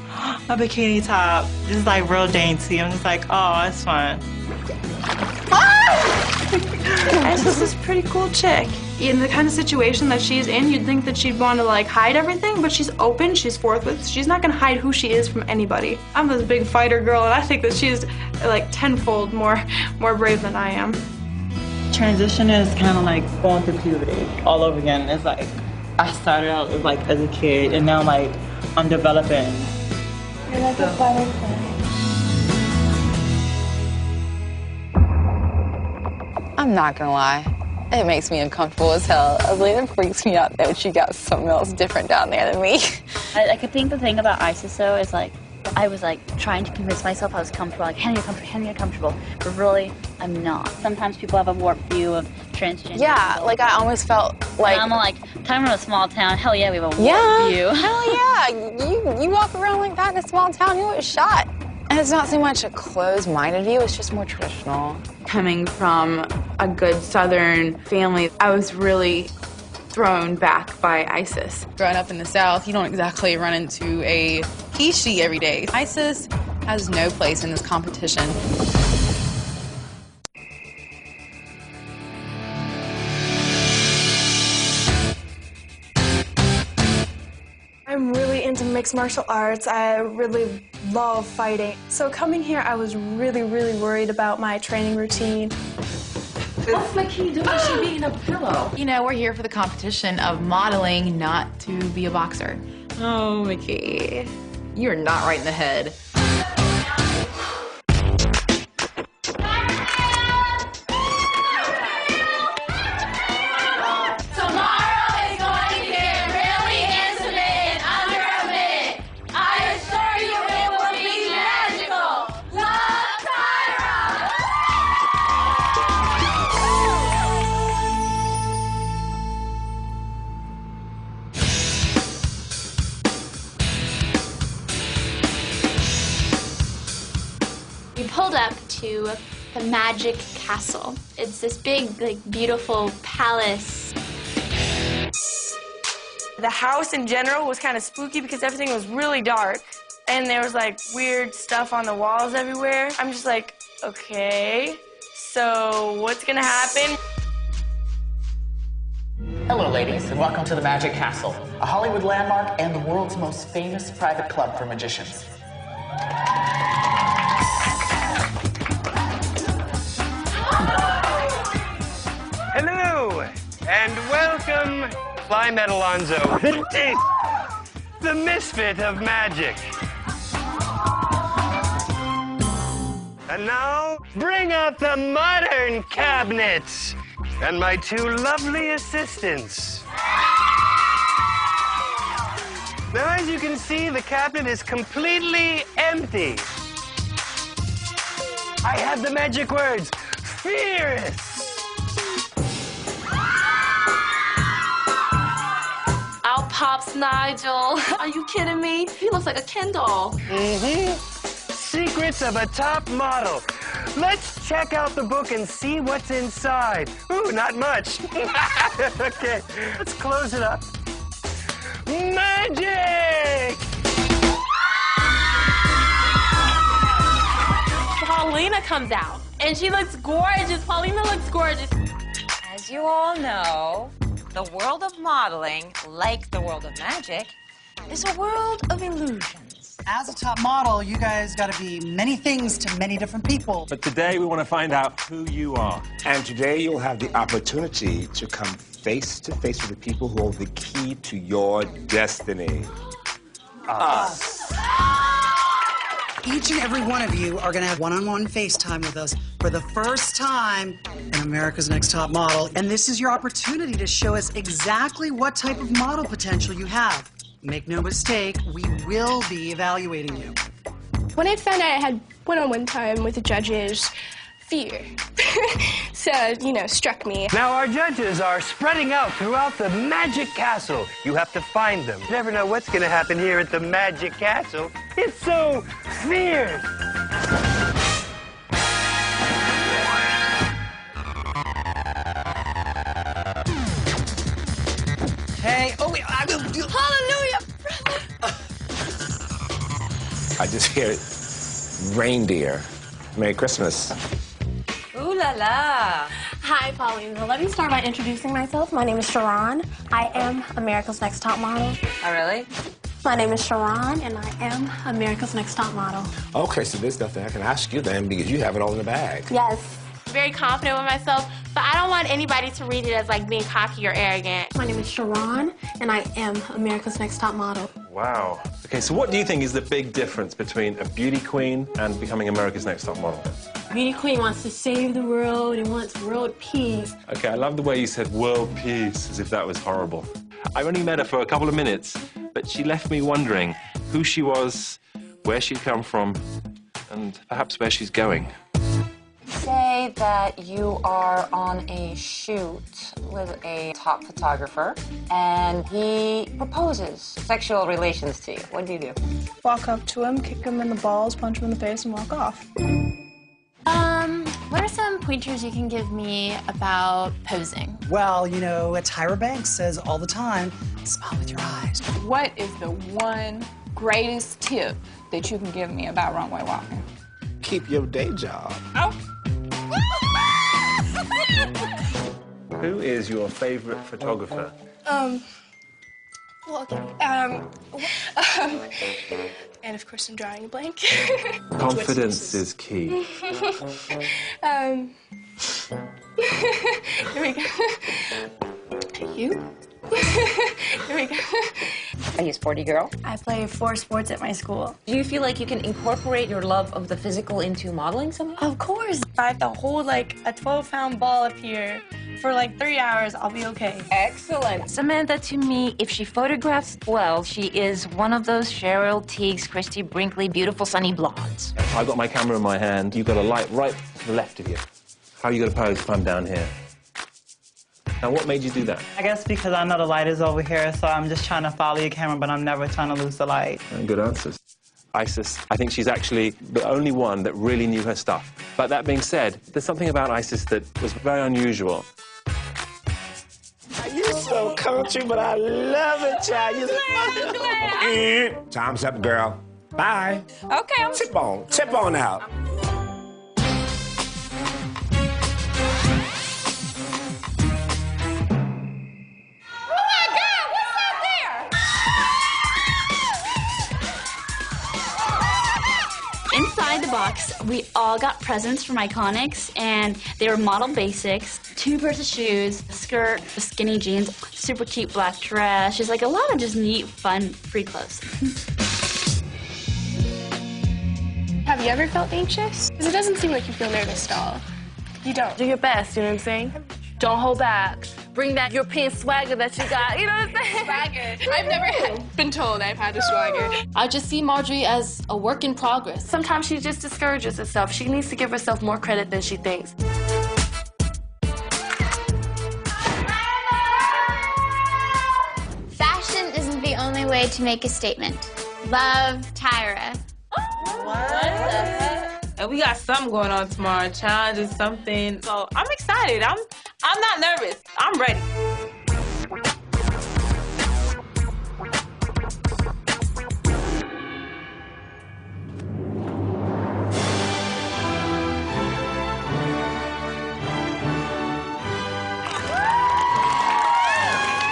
my bikini top. This is like real dainty. I'm just like, oh, it's fun. ISIS is a pretty cool chick. In the kind of situation that she's in, you'd think that she'd want to like hide everything, but she's open, she's forthwith. She's not gonna hide who she is from anybody. I'm this big fighter girl, and I think that she's like tenfold more brave than I am. Transition is kind of like going through puberty all over again. It's like I started out like as a kid, and now like I'm developing. You're like a butterfly. I'm not gonna lie. It makes me uncomfortable as hell. I believe it freaks me out that she got something else different down there than me. I think the thing about ISIS though is like, I was like trying to convince myself I was comfortable, like, Henry, you're comfortable, but really, I'm not. Sometimes people have a warped view of transgender. Yeah, people. like I almost felt like... And I'm like, time in a small town, hell yeah, we have a warped view. Hell yeah, you walk around like that in a small town, you'll get shot. And it's not so much a closed-minded view, it's just more traditional. Coming from a good Southern family, I was really thrown back by ISIS. Growing up in the South, you don't exactly run into a he-she every day. ISIS has no place in this competition. I'm really into mixed martial arts. I really love fighting. So coming here, I was really worried about my training routine. What's McKee doing? She beating a pillow. You know, we're here for the competition of modeling, not to be a boxer. Oh, McKee, you're not right in the head. up to the Magic Castle. It's this big, like, beautiful palace. The house in general was kind of spooky because everything was really dark. And there was like weird stuff on the walls everywhere. I'm just like, okay, so what's gonna happen? Hello, ladies, and welcome to the Magic Castle, a Hollywood landmark and the world's most famous private club for magicians. Hello, and welcome, Flymet Alonzo, the misfit of magic. And now, bring out the modern cabinets and my two lovely assistants. Now, as you can see, the cabinet is completely empty. I have the magic words, fierce. Our Pops Nigel. Are you kidding me? He looks like a Ken doll. Mm-hmm. Secrets of a top model. Let's check out the book and see what's inside. Ooh, not much. Okay, let's close it up. Magic! Paulina comes out, and she looks gorgeous. Paulina looks gorgeous. As you all know, the world of modeling, like the world of magic, is a world of illusions. As a top model, you guys got to be many things to many different people. But today we want to find out who you are. And today you'll have the opportunity to come face to face with the people who hold the key to your destiny. Us. Each and every one of you are going to have one-on-one FaceTime with us for the first time in America's Next Top Model. And this is your opportunity to show us exactly what type of model potential you have. Make no mistake, we will be evaluating you. When I found out I had one-on-one time with the judges, fear struck me. Now, our judges are spreading out throughout the Magic Castle. You have to find them. You never know what's going to happen here at the Magic Castle. It's so fierce. Hey, oh wait, I will do. Hallelujah! I just hear reindeer. Merry Christmas. Ooh la la. Hi, Paulina. Let me start by introducing myself. My name is Sharon. I am America's Next Top Model. Oh, really? My name is Sharon, and I am America's Next Top Model. Okay, so there's nothing I can ask you then because you have it all in the bag. Yes. Very confident with myself, but I don't want anybody to read it as like being cocky or arrogant. My name is Sharon, and I am America's Next Top Model. Wow. Okay, so what do you think is the big difference between a beauty queen and becoming America's Next Top Model? Beauty queen wants to save the world and wants world peace. Okay, I love the way you said world peace, as if that was horrible. I only met her for a couple of minutes, but she left me wondering who she was, where she'd come from, and perhaps where she's going. Say that you are on a shoot with a top photographer and he proposes sexual relations to you. What do you do? Walk up to him, kick him in the balls, punch him in the face, and walk off. What are some pointers you can give me about posing? Well, Tyra Banks says all the time, smile with your eyes. What is the one greatest tip that you can give me about runway walking? Keep your day job. Oh. Who is your favorite photographer? And of course I'm drawing a blank. Confidence is key. Here we go. You? Here we go. Are you a sporty girl? I play 4 sports at my school. Do you feel like you can incorporate your love of the physical into modeling somehow? Of course. If I have to hold like a 12-pound ball up here for like 3 hours, I'll be okay. Excellent. Samantha, to me, if she photographs well, she is one of those Cheryl Teagues, Christy Brinkley, beautiful sunny blondes. I've got my camera in my hand. You've got a light right to the left of you. How are you going to pose if I'm down here? Now, what made you do that? I guess because I know the light is over here, so I'm just trying to follow your camera, but I'm never trying to lose the light. Good answers. Isis. I think she's actually the only one that really knew her stuff. But that being said, there's something about Isis that was very unusual. You're so country, but I love it, child. Time's up, girl. Bye. Okay. Tip on out. Inside the box, we all got presents from Iconics, and they were model basics, 2 pairs of shoes, a skirt, skinny jeans, super cute black dress. Just like a lot of just neat, fun, free clothes. Have you ever felt anxious? Because it doesn't seem like you feel nervous at all. You don't. Do your best, you know what I'm saying? Don't hold back. Bring that European swagger that you got, you know what I'm saying? Swagger. I've never been told I've had a swagger. I just see Marjorie as a work in progress. Sometimes she just discourages herself. She needs to give herself more credit than she thinks. Fashion isn't the only way to make a statement. Love, Tyra. And we got something going on tomorrow. Challenge is something. So I'm excited. I'm not nervous. I'm ready.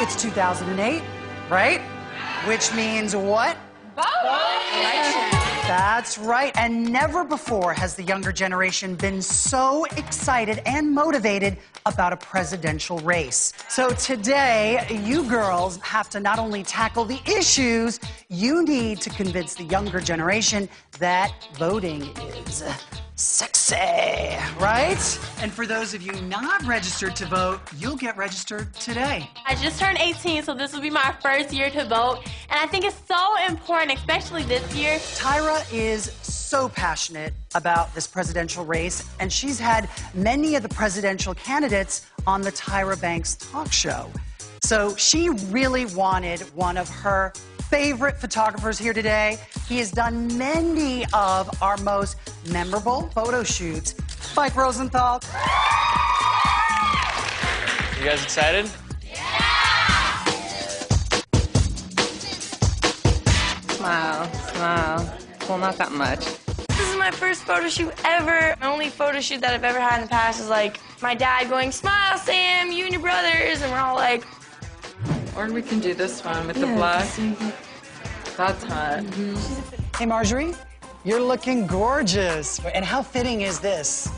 It's 2008, right? Which means what? That's right, and never before has the younger generation been so excited and motivated about a presidential race. So today, you girls have to not only tackle the issues, you need to convince the younger generation that voting is sexy, right? And for those of you not registered to vote, you'll get registered today. I just turned 18, so this will be my first year to vote. And I think it's so important, especially this year. Tyra is so passionate about this presidential race, and she's had many of the presidential candidates on the Tyra Banks talk show. So she really wanted one of her favorite photographers here today. He has done many of our most memorable photo shoots. Mike Rosenthal. You guys excited? Smile, smile. Well, not that much. This is my first photo shoot ever. The only photo shoot that I've ever had in the past is like my dad going, "Smile, Sam, you and your brothers," and we're all like. Or we can do this one with the black. That's hot. Hey, Marjorie, you're looking gorgeous. And how fitting is this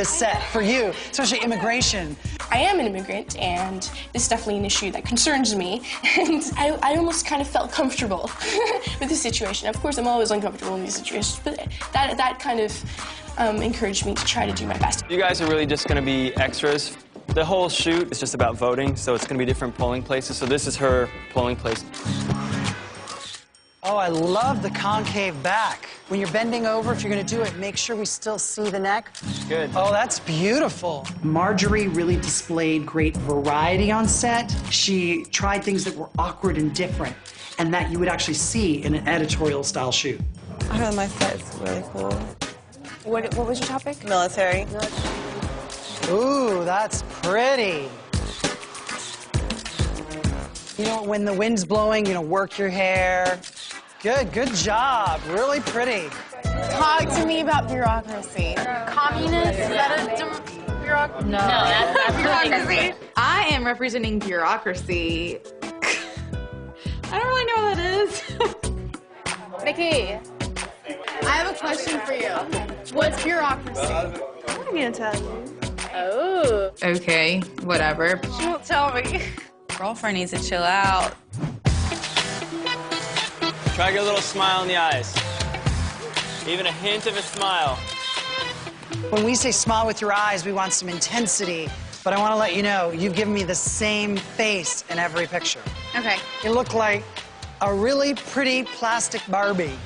set for you, especially immigration? I am an immigrant, and this is definitely an issue that concerns me. And I almost kind of felt comfortable with the situation. Of course, I'm always uncomfortable in these situations, but that kind of encouraged me to try to do my best. You guys are really just going to be extras. The whole shoot is just about voting, so it's going to be different polling places. So this is her polling place. Oh, I love the concave back. When you're bending over, if you're going to do it, make sure we still see the neck. Good. Oh, that's beautiful. Marjorie really displayed great variety on set. She tried things that were awkward and different, and that you would actually see in an editorial-style shoot. I heard my set's really cool. What was your topic? Military. Ooh, that's pretty. You know, when the wind's blowing, work your hair. Good job. Really pretty. Talk to me about bureaucracy. Communist? Is that a bureaucracy? No, that's not bureaucracy. I am representing bureaucracy. I don't really know what that is. Nikki, I have a question for you. What's bureaucracy? I'm not gonna tell you. Oh. Okay, whatever. She won't tell me. Girlfriend needs to chill out. Try to get a little smile in the eyes. Even a hint of a smile. When we say smile with your eyes, we want some intensity. But I want to let you know, you've given me the same face in every picture. Okay. You look like a really pretty plastic Barbie.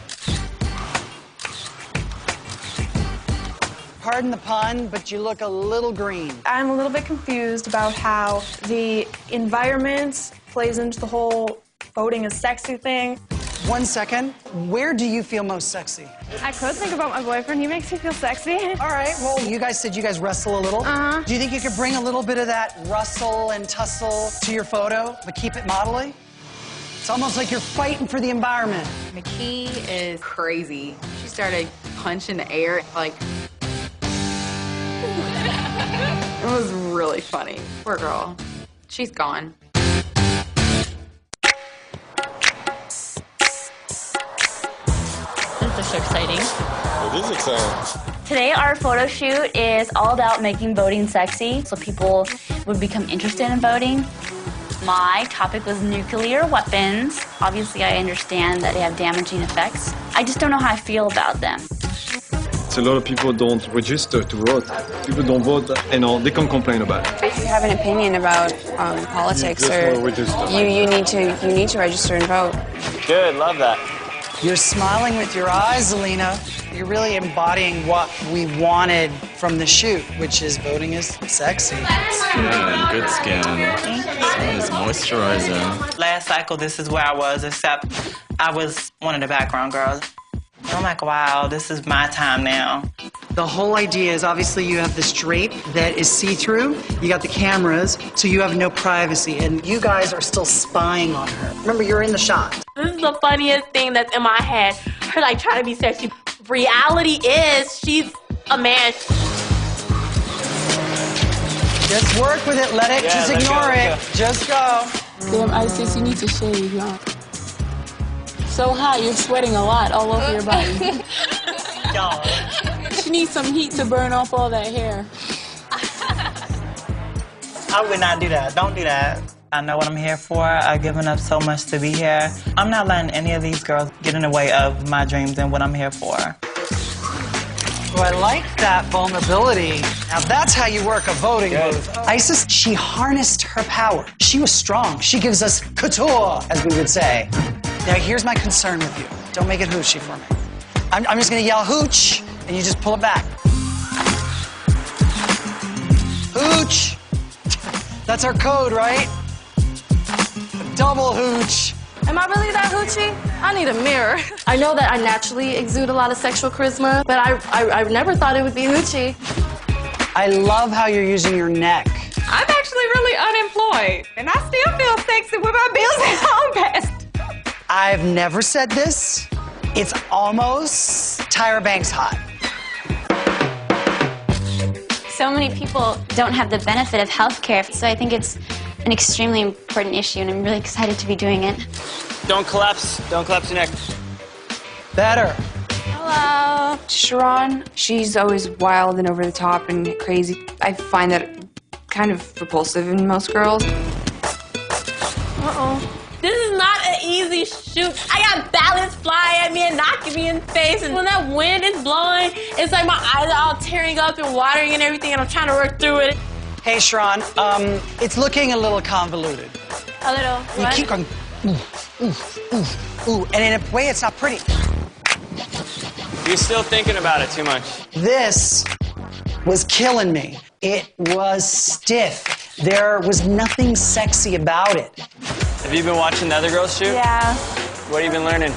Pardon the pun, but you look a little green. I'm a little bit confused about how the environment plays into the whole voting is sexy thing. 1 second. Where do you feel most sexy? I could think about my boyfriend. He makes me feel sexy. All right, well, you guys said you guys wrestle a little. Uh-huh. Do you think you could bring a little bit of that rustle and tussle to your photo, but keep it modelly? It's almost like you're fighting for the environment. McKee is crazy. She started punching the air, like... It was really funny. Poor girl. She's gone. This is so exciting. It is exciting. Today our photo shoot is all about making voting sexy, so people would become interested in voting. My topic was nuclear weapons. Obviously, I understand that they have damaging effects. I just don't know how I feel about them. A lot of people don't register to vote. People don't vote, and they can complain about it. If you have an opinion about politics, or you need to register and vote. Good, love that. You're smiling with your eyes, Alina. You're really embodying what we wanted from the shoot, which is voting is sexy. Good skin. It's moisturizer. Last cycle, this is where I was, except I was one of the background girls. I'm like, wow, this is my time now. The whole idea is obviously you have this drape that is see-through. You got the cameras, so you have no privacy, and you guys are still spying on her. Remember, you're in the shot. This is the funniest thing that's in my head. Her like trying to be sexy. Reality is she's a man. Just work with it, let it, just ignore it. Just go. Damn, Isis, you need to shave, y'all. So hot, you're sweating a lot all over your body. She needs some heat to burn off all that hair. I would not do that. Don't do that. I know what I'm here for. I've given up so much to be here. I'm not letting any of these girls get in the way of my dreams and what I'm here for. Well, I like that vulnerability. Now that's how you work a voting booth. Isis, she harnessed her power. She was strong. She gives us couture, as we would say. Now here's my concern with you. Don't make it hoochy for me. I'm just gonna yell hooch, and you just pull it back. Hooch. That's our code, right? Double hooch. Am I really that hoochie? I need a mirror. I know that I naturally exude a lot of sexual charisma, but I never thought it would be hoochie. I love how you're using your neck. I'm actually really unemployed, and I still feel sexy with my bills at home passed. I've never said this. It's almost Tyra Banks hot. So many people don't have the benefit of healthcare, so I think it's an extremely important issue, and I'm really excited to be doing it. Don't collapse. Don't collapse your neck. Better. Hello. Sharon, she's always wild and over the top and crazy. I find that kind of repulsive in most girls. Uh-oh. This is not an easy shoot. I got balance flying at me and knocking me in the face, and when that wind is blowing, it's like my eyes are all tearing up and watering and everything, and I'm trying to work through it. Hey, Sharon, it's looking a little convoluted. A little. You What? keep going, ooh, and in a way, it's not pretty. You're still thinking about it too much. This was killing me. It was stiff. There was nothing sexy about it. Have you been watching the other girls shoot? Yeah. What have you been learning?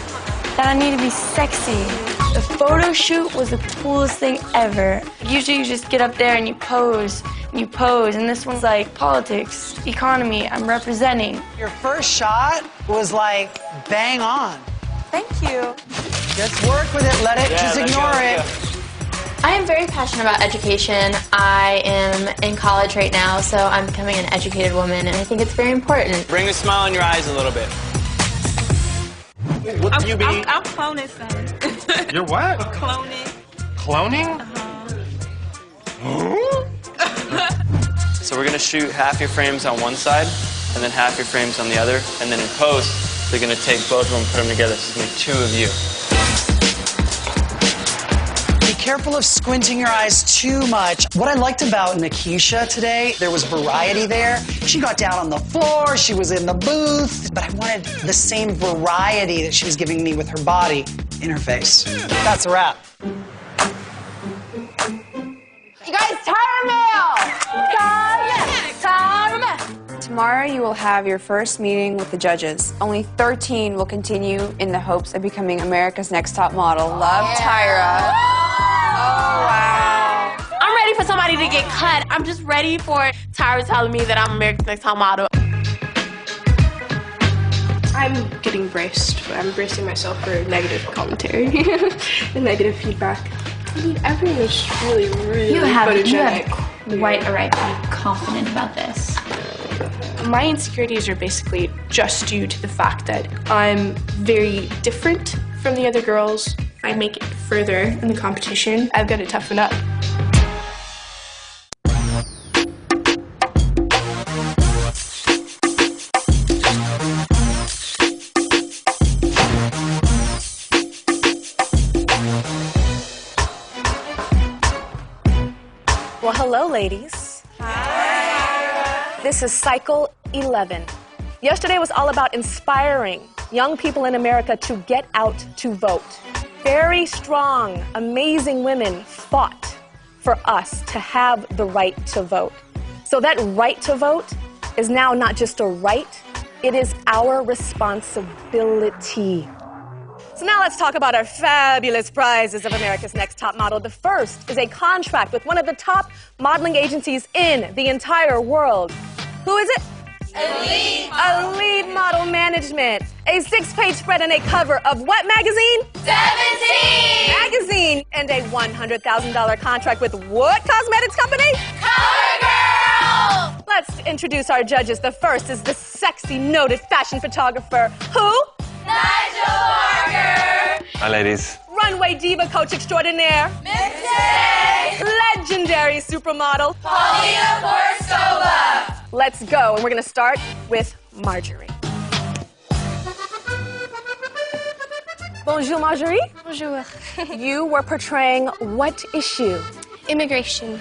That I need to be sexy. The photo shoot was the coolest thing ever. Usually you just get up there and you pose, and this one's like politics, economy, I'm representing. Your first shot was like bang on. Thank you. Just work with it, let it, just ignore it. I am very passionate about education. I am in college right now, so I'm becoming an educated woman, and I think it's very important. Bring a smile in your eyes a little bit. What do you be? I'm cloning something. You're what? Cloning. Cloning? So we're gonna shoot half your frames on one side, and then half your frames on the other, and then in post, they're gonna take both of them, put them together. So it's gonna be two of you. Be careful of squinting your eyes too much. What I liked about Nikisha today, there was variety there. She got down on the floor, she was in the booth, but I wanted the same variety that she was giving me with her body in her face. That's a wrap. You guys, Tyra Mail! Tyra! To Tomorrow you will have your first meeting with the judges. Only 13 will continue in the hopes of becoming America's Next Top Model. Love, Tyra. Oh, wow. I'm ready for somebody to get cut. I'm just ready for Tyra telling me that I'm America's Next Top Model. I'm getting braced. I'm bracing myself for negative commentary and negative feedback. I mean, everyone is really photogenic. You have quite a right to be confident about this. My insecurities are basically just due to the fact that I'm very different from the other girls. If I make it further in the competition, I've got to toughen up. Well, hello, ladies. Hi. This is cycle 11. Yesterday was all about inspiring young people in America to get out to vote. Very strong, amazing women fought for us to have the right to vote. So that right to vote is now not just a right, it is our responsibility. So now let's talk about our fabulous prizes of America's Next Top Model. The first is a contract with one of the top modeling agencies in the entire world. Who is it? Elite Model Management. A 6-page spread and a cover of what magazine? 17! Magazine. And a $100,000 contract with what cosmetics company? CoverGirl! Let's introduce our judges. The first is the sexy, noted fashion photographer. Who? Nigel Barker! Hi, ladies. Runway diva coach extraordinaire. Misty! Legendary supermodel. Paulina Borskova! Let's go, and we're gonna start with Marjorie. Bonjour, Marjorie. Bonjour. You were portraying what issue? Immigration.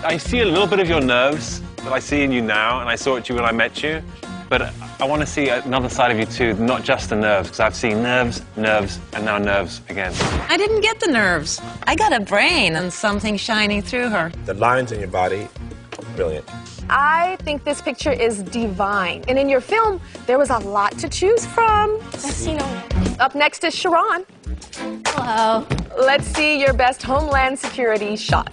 I see a little bit of your nerves that I see in you now, and I saw it to you when I met you. But I want to see another side of you too, not just the nerves, because I've seen nerves, nerves, and now nerves again. I didn't get the nerves. I got a brain and something shining through her. The lines in your body, brilliant. I think this picture is divine. And in your film, there was a lot to choose from. Up next is Sharon. Hello. Let's see your best Homeland Security shot.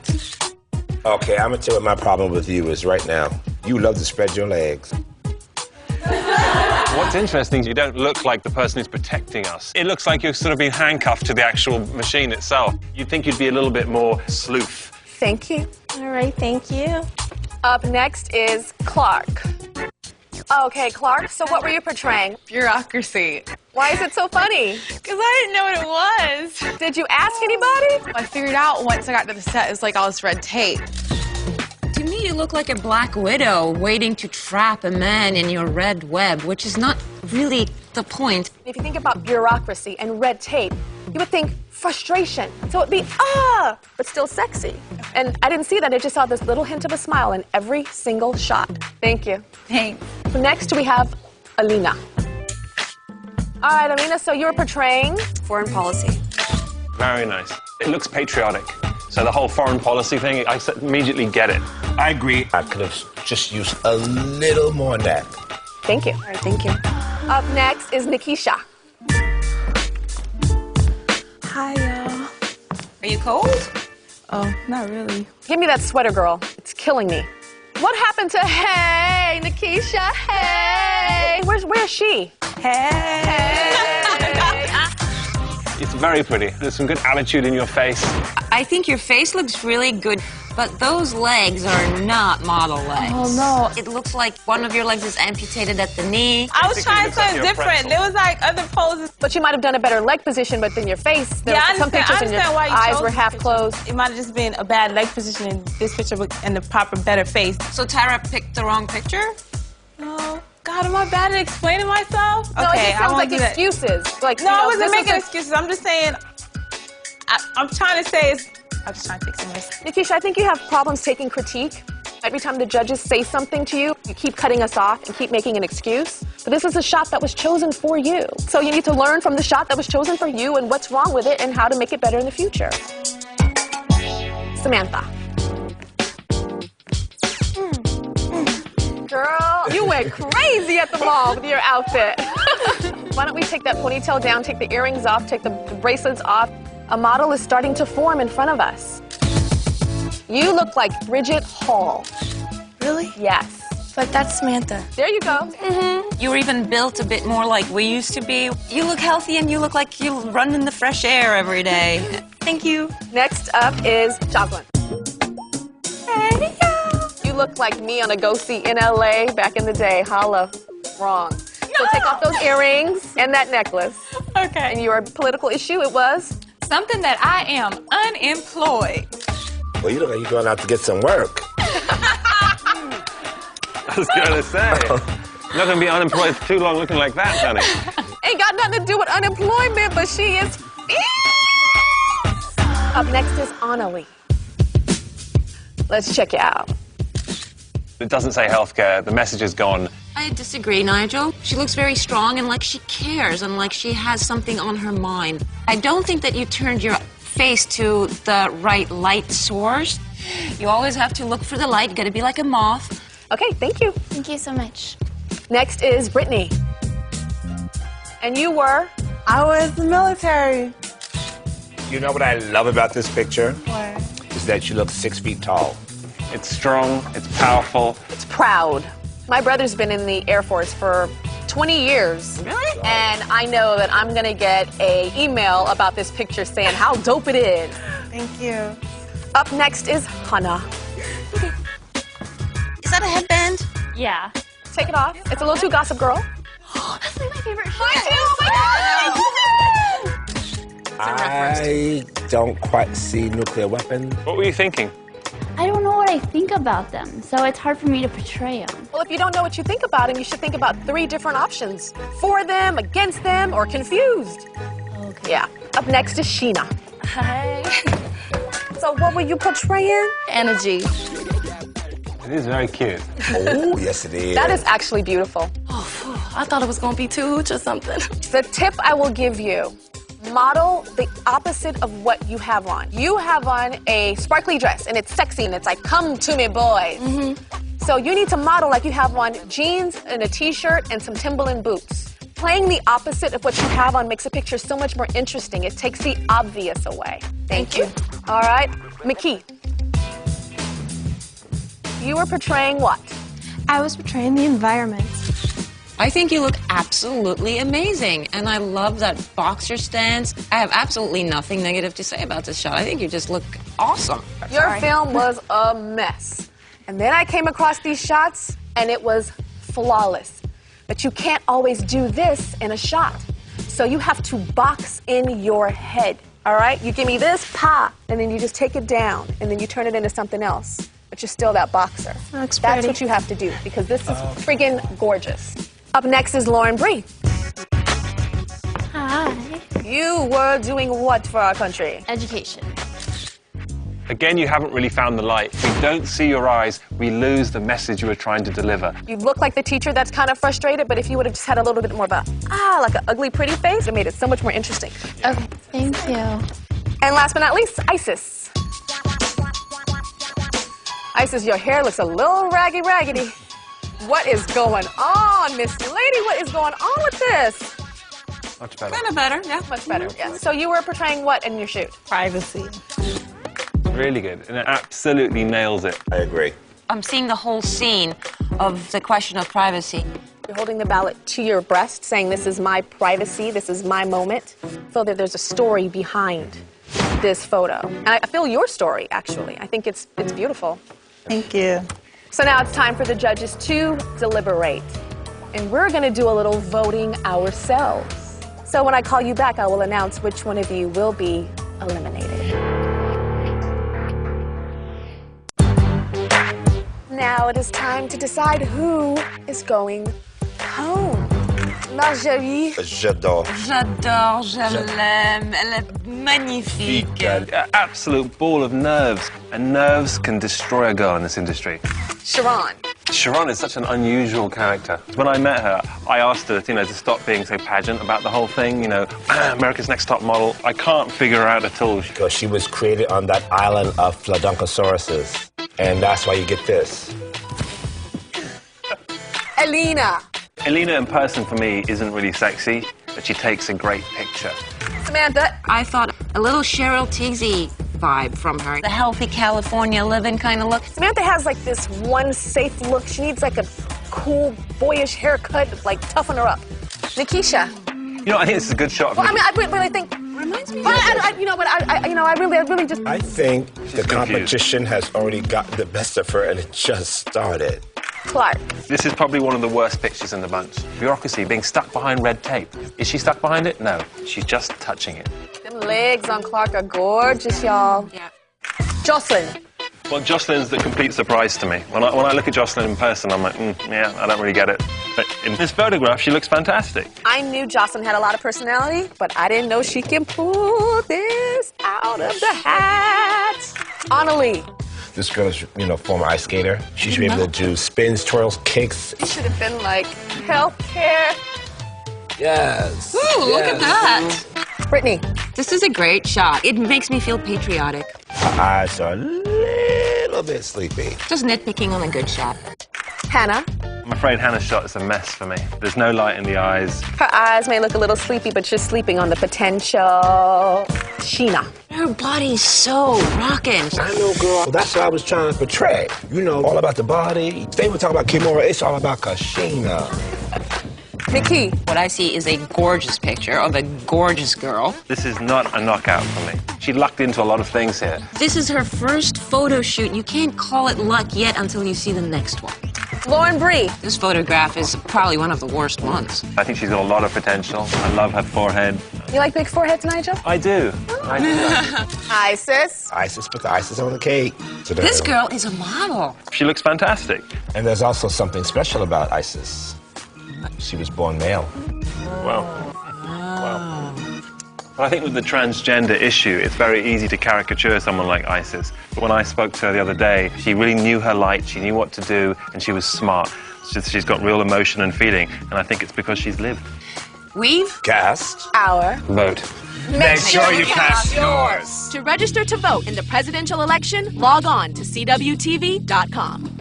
Okay, I'm gonna tell you what my problem with you is right now. You love to spread your legs. What's interesting is you don't look like the person who's protecting us. It looks like you're sort of being handcuffed to the actual machine itself. You'd think you'd be a little bit more sleuth. Thank you. All right, thank you. Up next is Clark. Okay, Clark, so what were you portraying? Bureaucracy. Why is it so funny? Because I didn't know what it was. Did you ask anybody? I figured out once I got to the set, it was like all this red tape. To me, you look like a black widow waiting to trap a man in your red web, which is not really the point. If you think about bureaucracy and red tape, you would think frustration. So it'd be, but still sexy. And I didn't see that. I just saw this little hint of a smile in every single shot. Thank you. Thanks. Next, we have Alina. All right, Alina, so you're portraying Foreign policy. Very nice. It looks patriotic. So the whole foreign policy thing, I immediately get it. I agree. I could have just used a little more of that. Thank you. All right, thank you. Up next is Nikisha. Hi, y'all. Are you cold? Oh, not really. Give me that sweater, girl. It's killing me. What happened to hey, Nikisha? Hey. Where's she? Hey. It's very pretty. There's some good attitude in your face. I think your face looks really good, but those legs are not model legs. Oh, no. It looks like one of your legs is amputated at the knee. I was trying something different. There was like other poses. But you might have done a better leg position, but then your face, there Yeah, were some pictures and your why you eyes chose were half this closed. picture. It might have just been a bad leg position in this picture and the proper, better face. So Tara picked the wrong picture? Oh, God, am I bad at explaining myself? No, okay, it just sounds I won't like do that. excuses. Like, No, you know, I wasn't this making is excuses. I'm just saying, I'm trying to say I'm just trying to fix this. Nikisha, I think you have problems taking critique. Every time the judges say something to you, you keep cutting us off and keep making an excuse. But this is a shot that was chosen for you. So you need to learn from the shot that was chosen for you and what's wrong with it and how to make it better in the future. Samantha. Girl, you went crazy at the mall with your outfit. Why don't we take that ponytail down, take the earrings off, take the bracelets off. A model is starting to form in front of us. You look like Bridget Hall. Really? Yes. But that's Samantha. There you go. You were even built a bit more like we used to be. You look healthy and you look like you run in the fresh air every day. Thank you. Next up is Jocelyn. Hey, you look like me on a go-see in LA back in the day. Holla. Wrong. So take off those earrings and that necklace. Okay. And your political issue, it was? Something that I am unemployed. Well, you look like you're going out to get some work. I was going to say, you're not going to be unemployed for too long looking like that, honey. Ain't got nothing to do with unemployment, but she is Up next is Annalie. Let's check it out. It doesn't say healthcare. The message is gone. I disagree, Nigel. She looks very strong and like she cares and like she has something on her mind. I don't think that you turned your face to the right light source. You always have to look for the light. You gotta be like a moth. Okay, thank you. Thank you so much. Next is Brittany. And you were? I was the military. You know what I love about this picture? What? Is that you look 6 feet tall. It's strong, it's powerful. It's proud. My brother's been in the Air Force for 20 years. Really? And I know that I'm gonna get an email about this picture saying how dope it is. Thank you. Up next is Hannah. Is that a headband? Yeah. Take it off. It's a little too Gossip Girl. That's like my favorite show. I don't quite see nuclear weapons. What were you thinking? I don't know what I think about them, so it's hard for me to portray them. Well, if you don't know what you think about them, you should think about 3 different options. For them, against them, or confused. Okay. Yeah. Up next is Sheena. Hi. So what were you portraying? Energy. It is very cute. Oh, yes it is. That is actually beautiful. Oh, I thought it was going to be too hooch or something. The tip I will give you, model the opposite of what you have on. You have on a sparkly dress, and it's sexy, and it's like, come to me, boys. So you need to model like you have on jeans and a t-shirt and some Timberland boots. Playing the opposite of what you have on makes a picture so much more interesting. It takes the obvious away. Thank you. All right, McKee. You were portraying what? I was portraying the environment. I think you look absolutely amazing, and I love that boxer stance. I have absolutely nothing negative to say about this shot. I think you just look awesome. Your film was a mess. And then I came across these shots, and it was flawless. But you can't always do this in a shot. So you have to box in your head, all right? You give me this, pa, and then you just take it down, and then you turn it into something else. But you're still that boxer. That's what you have to do, because this is friggin' gorgeous. Up next is Lauren Bree. Hi. You were doing what for our country? Education. Again, you haven't really found the light. If we don't see your eyes, we lose the message you were trying to deliver. You look like the teacher that's kind of frustrated, but if you would have just had a little bit more of like an ugly, pretty face, it made it so much more interesting. Okay, thank you. And last but not least, Isis. Isis, your hair looks a little raggedy. What is going on, Miss Lady? What is going on with this? Much better. Kind of better, yeah. Much better, yes. So you were portraying what in your shoot? Privacy. Really good, and it absolutely nails it. I agree. I'm seeing the whole scene of the question of privacy. You're holding the ballot to your breast, saying this is my privacy, this is my moment. I feel that there's a story behind this photo. And I feel your story, actually. I think it's beautiful. Thank you. So now it's time for the judges to deliberate. And we're gonna do a little voting ourselves. So when I call you back, I will announce which one of you will be eliminated. Now it is time to decide who is going home. Marjorie. J'adore. J'adore, je l'aime, elle est magnifique. Absolute ball of nerves, and nerves can destroy a girl in this industry. Sharon. Sharon is such an unusual character. When I met her, I asked her, to stop being so pageant about the whole thing, America's Next Top Model. I can't figure her out at all. Because she was created on that island of Flodonkosaurus, and that's why you get this. Elena. Elena in person for me isn't really sexy, but she takes a great picture. Samantha. I thought a little Cheryl Teagsy vibe from her. The healthy California living kind of look. Samantha has like this one safe look. She needs like a cool, boyish haircut to like toughen her up. Nikisha. You know, I think this is a good shot of Well, me. I mean, I really think. Reminds me. But I really just. I think the competition has already gotten the best of her, and it just started. Clark. This is probably one of the worst pictures in the bunch. Bureaucracy, being stuck behind red tape. Is she stuck behind it? No, she's just touching it. Them legs on Clark are gorgeous, y'all. Yeah. Jocelyn. Well, Jocelyn's the complete surprise to me. When I look at Jocelyn in person, I'm like, yeah, I don't really get it. But in this photograph, she looks fantastic. I knew Jocelyn had a lot of personality, but I didn't know she can pull this out of the hat. Annalie. This girl is, former ice skater. She should be able to do spins, twirls, kicks. It should have been like healthcare. Yes. Ooh, look at that. Brittany. This is a great shot. It makes me feel patriotic. Her eyes are a little bit sleepy. Just nitpicking on a good shot. Hannah. I'm afraid Hannah's shot is a mess for me. There's no light in the eyes. Her eyes may look a little sleepy, but she's sleeping on the potential. Sheena. Her body's so rockin'. I know, girl. Well, that's what I was trying to portray. All about the body. They would talk about Kimura. It's all about Kashina. Nikki. What I see is a gorgeous picture of a gorgeous girl. This is not a knockout for me. She lucked into a lot of things here. This is her first photo shoot. You can't call it luck yet until you see the next one. Lauren Bree. This photograph is probably one of the worst ones. I think she's got a lot of potential. I love her forehead. You like big foreheads, Nigel? I do. Isis. Isis put the isis on the cake. This girl is a model. She looks fantastic. And there's also something special about Isis. She was born male. Wow. But I think with the transgender issue, it's very easy to caricature someone like Isis. But when I spoke to her the other day, she really knew her light, she knew what to do, and she was smart. She's got real emotion and feeling, and I think it's because she's lived. We've cast our vote. Make sure you cast yours. To register to vote in the presidential election, log on to CWTV.com.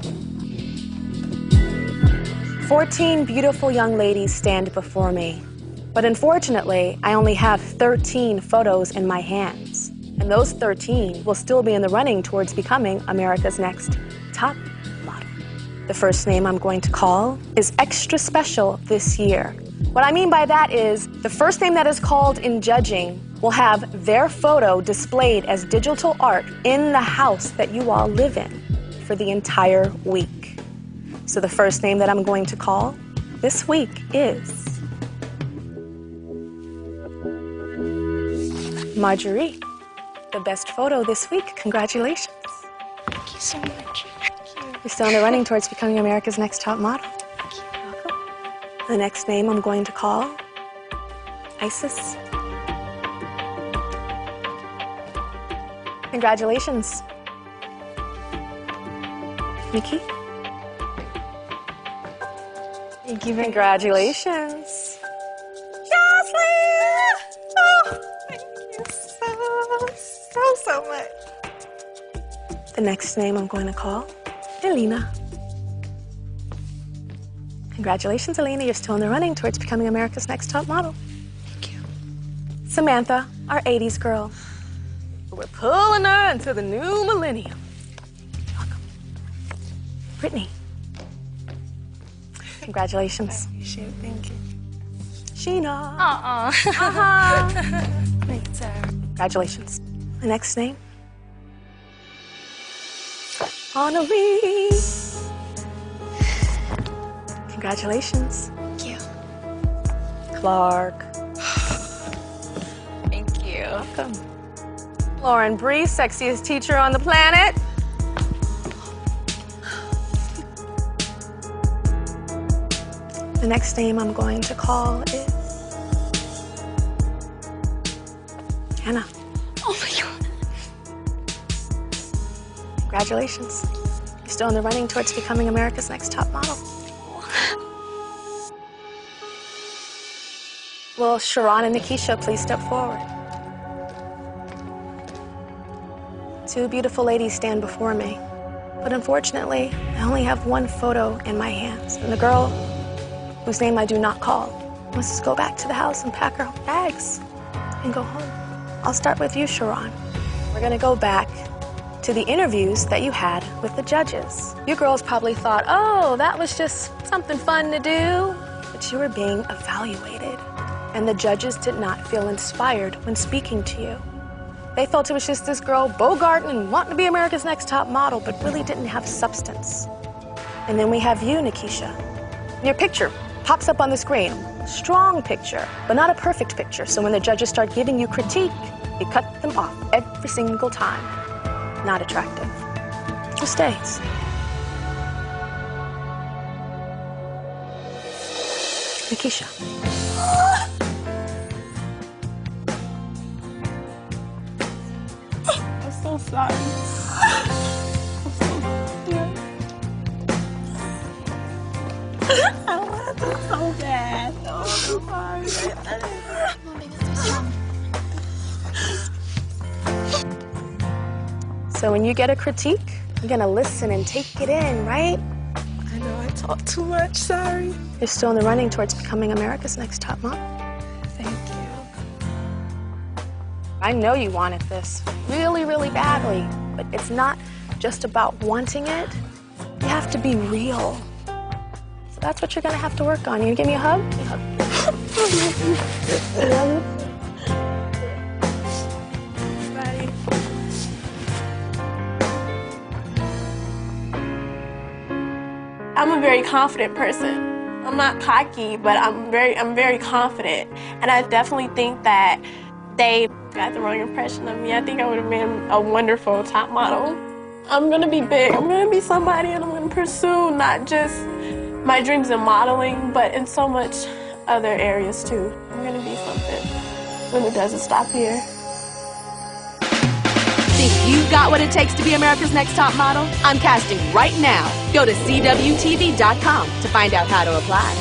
14 beautiful young ladies stand before me. But unfortunately, I only have 13 photos in my hands. And those 13 will still be in the running towards becoming America's next top model. The first name I'm going to call is extra special this year. What I mean by that is the first name that is called in judging will have their photo displayed as digital art in the house that you all live in for the entire week. So the first name that I'm going to call this week is Marjorie. The best photo this week. Congratulations. Thank you so much. You're still in the running towards becoming America's next top model. Welcome. The next name I'm going to call Isis. Congratulations. Nikki. Thank you. Congratulations. Jocelyn! Oh, thank you so much. The next name I'm going to call Elena. Congratulations, Elena. You're still in the running towards becoming America's next top model. Thank you. Samantha, our 80s girl. We're pulling her into the new millennium. Welcome. Brittany. Congratulations. Thank you. Sheena. Uh-uh. Thanks, Sarah. Congratulations. The next name? Honoree. Congratulations. Thank you. Clark. Thank you. Welcome. Lauren Bree, sexiest teacher on the planet. The next name I'm going to call is Hannah. Oh my God. Congratulations. You're still in the running towards becoming America's next top model. Will Sharon and Nikisha please step forward? Two beautiful ladies stand before me, but unfortunately, I only have one photo in my hands, and the girl whose name I do not call, wants to go back to the house and pack her bags and go home. I'll start with you, Sharon. We're gonna go back to the interviews that you had with the judges. You girls probably thought, oh, that was just something fun to do, but you were being evaluated. And the judges did not feel inspired when speaking to you. They felt it was just this girl bogarting and wanting to be America's Next Top Model, but really didn't have substance. And then we have you, Nikisha. Your picture pops up on the screen. Strong picture, but not a perfect picture. So when the judges start giving you critique, you cut them off every single time. Not attractive. Who stays? Nikisha. I'm so sorry. I wanted to so bad. Oh, I'm so sorry. So when you get a critique, you're gonna listen and take it in, right? I know I talk too much, sorry. You're still in the running towards becoming America's Next Top Model. Thank you. I know you wanted this really, really badly, but it's not just about wanting it. You have to be real. So that's what you're gonna have to work on. You gonna give me a hug? Bye. I'm a very confident person. I'm not cocky, but I'm very confident. And I definitely think that they got the wrong impression of me. I think I would have been a wonderful top model. I'm gonna be big. I'm gonna be somebody, and I'm gonna pursue not just my dreams in modeling, but in so much other areas too. I'm gonna be something when it doesn't stop here. Think you've got what it takes to be America's Next Top Model? I'm casting right now. Go to CWTV.com to find out how to apply.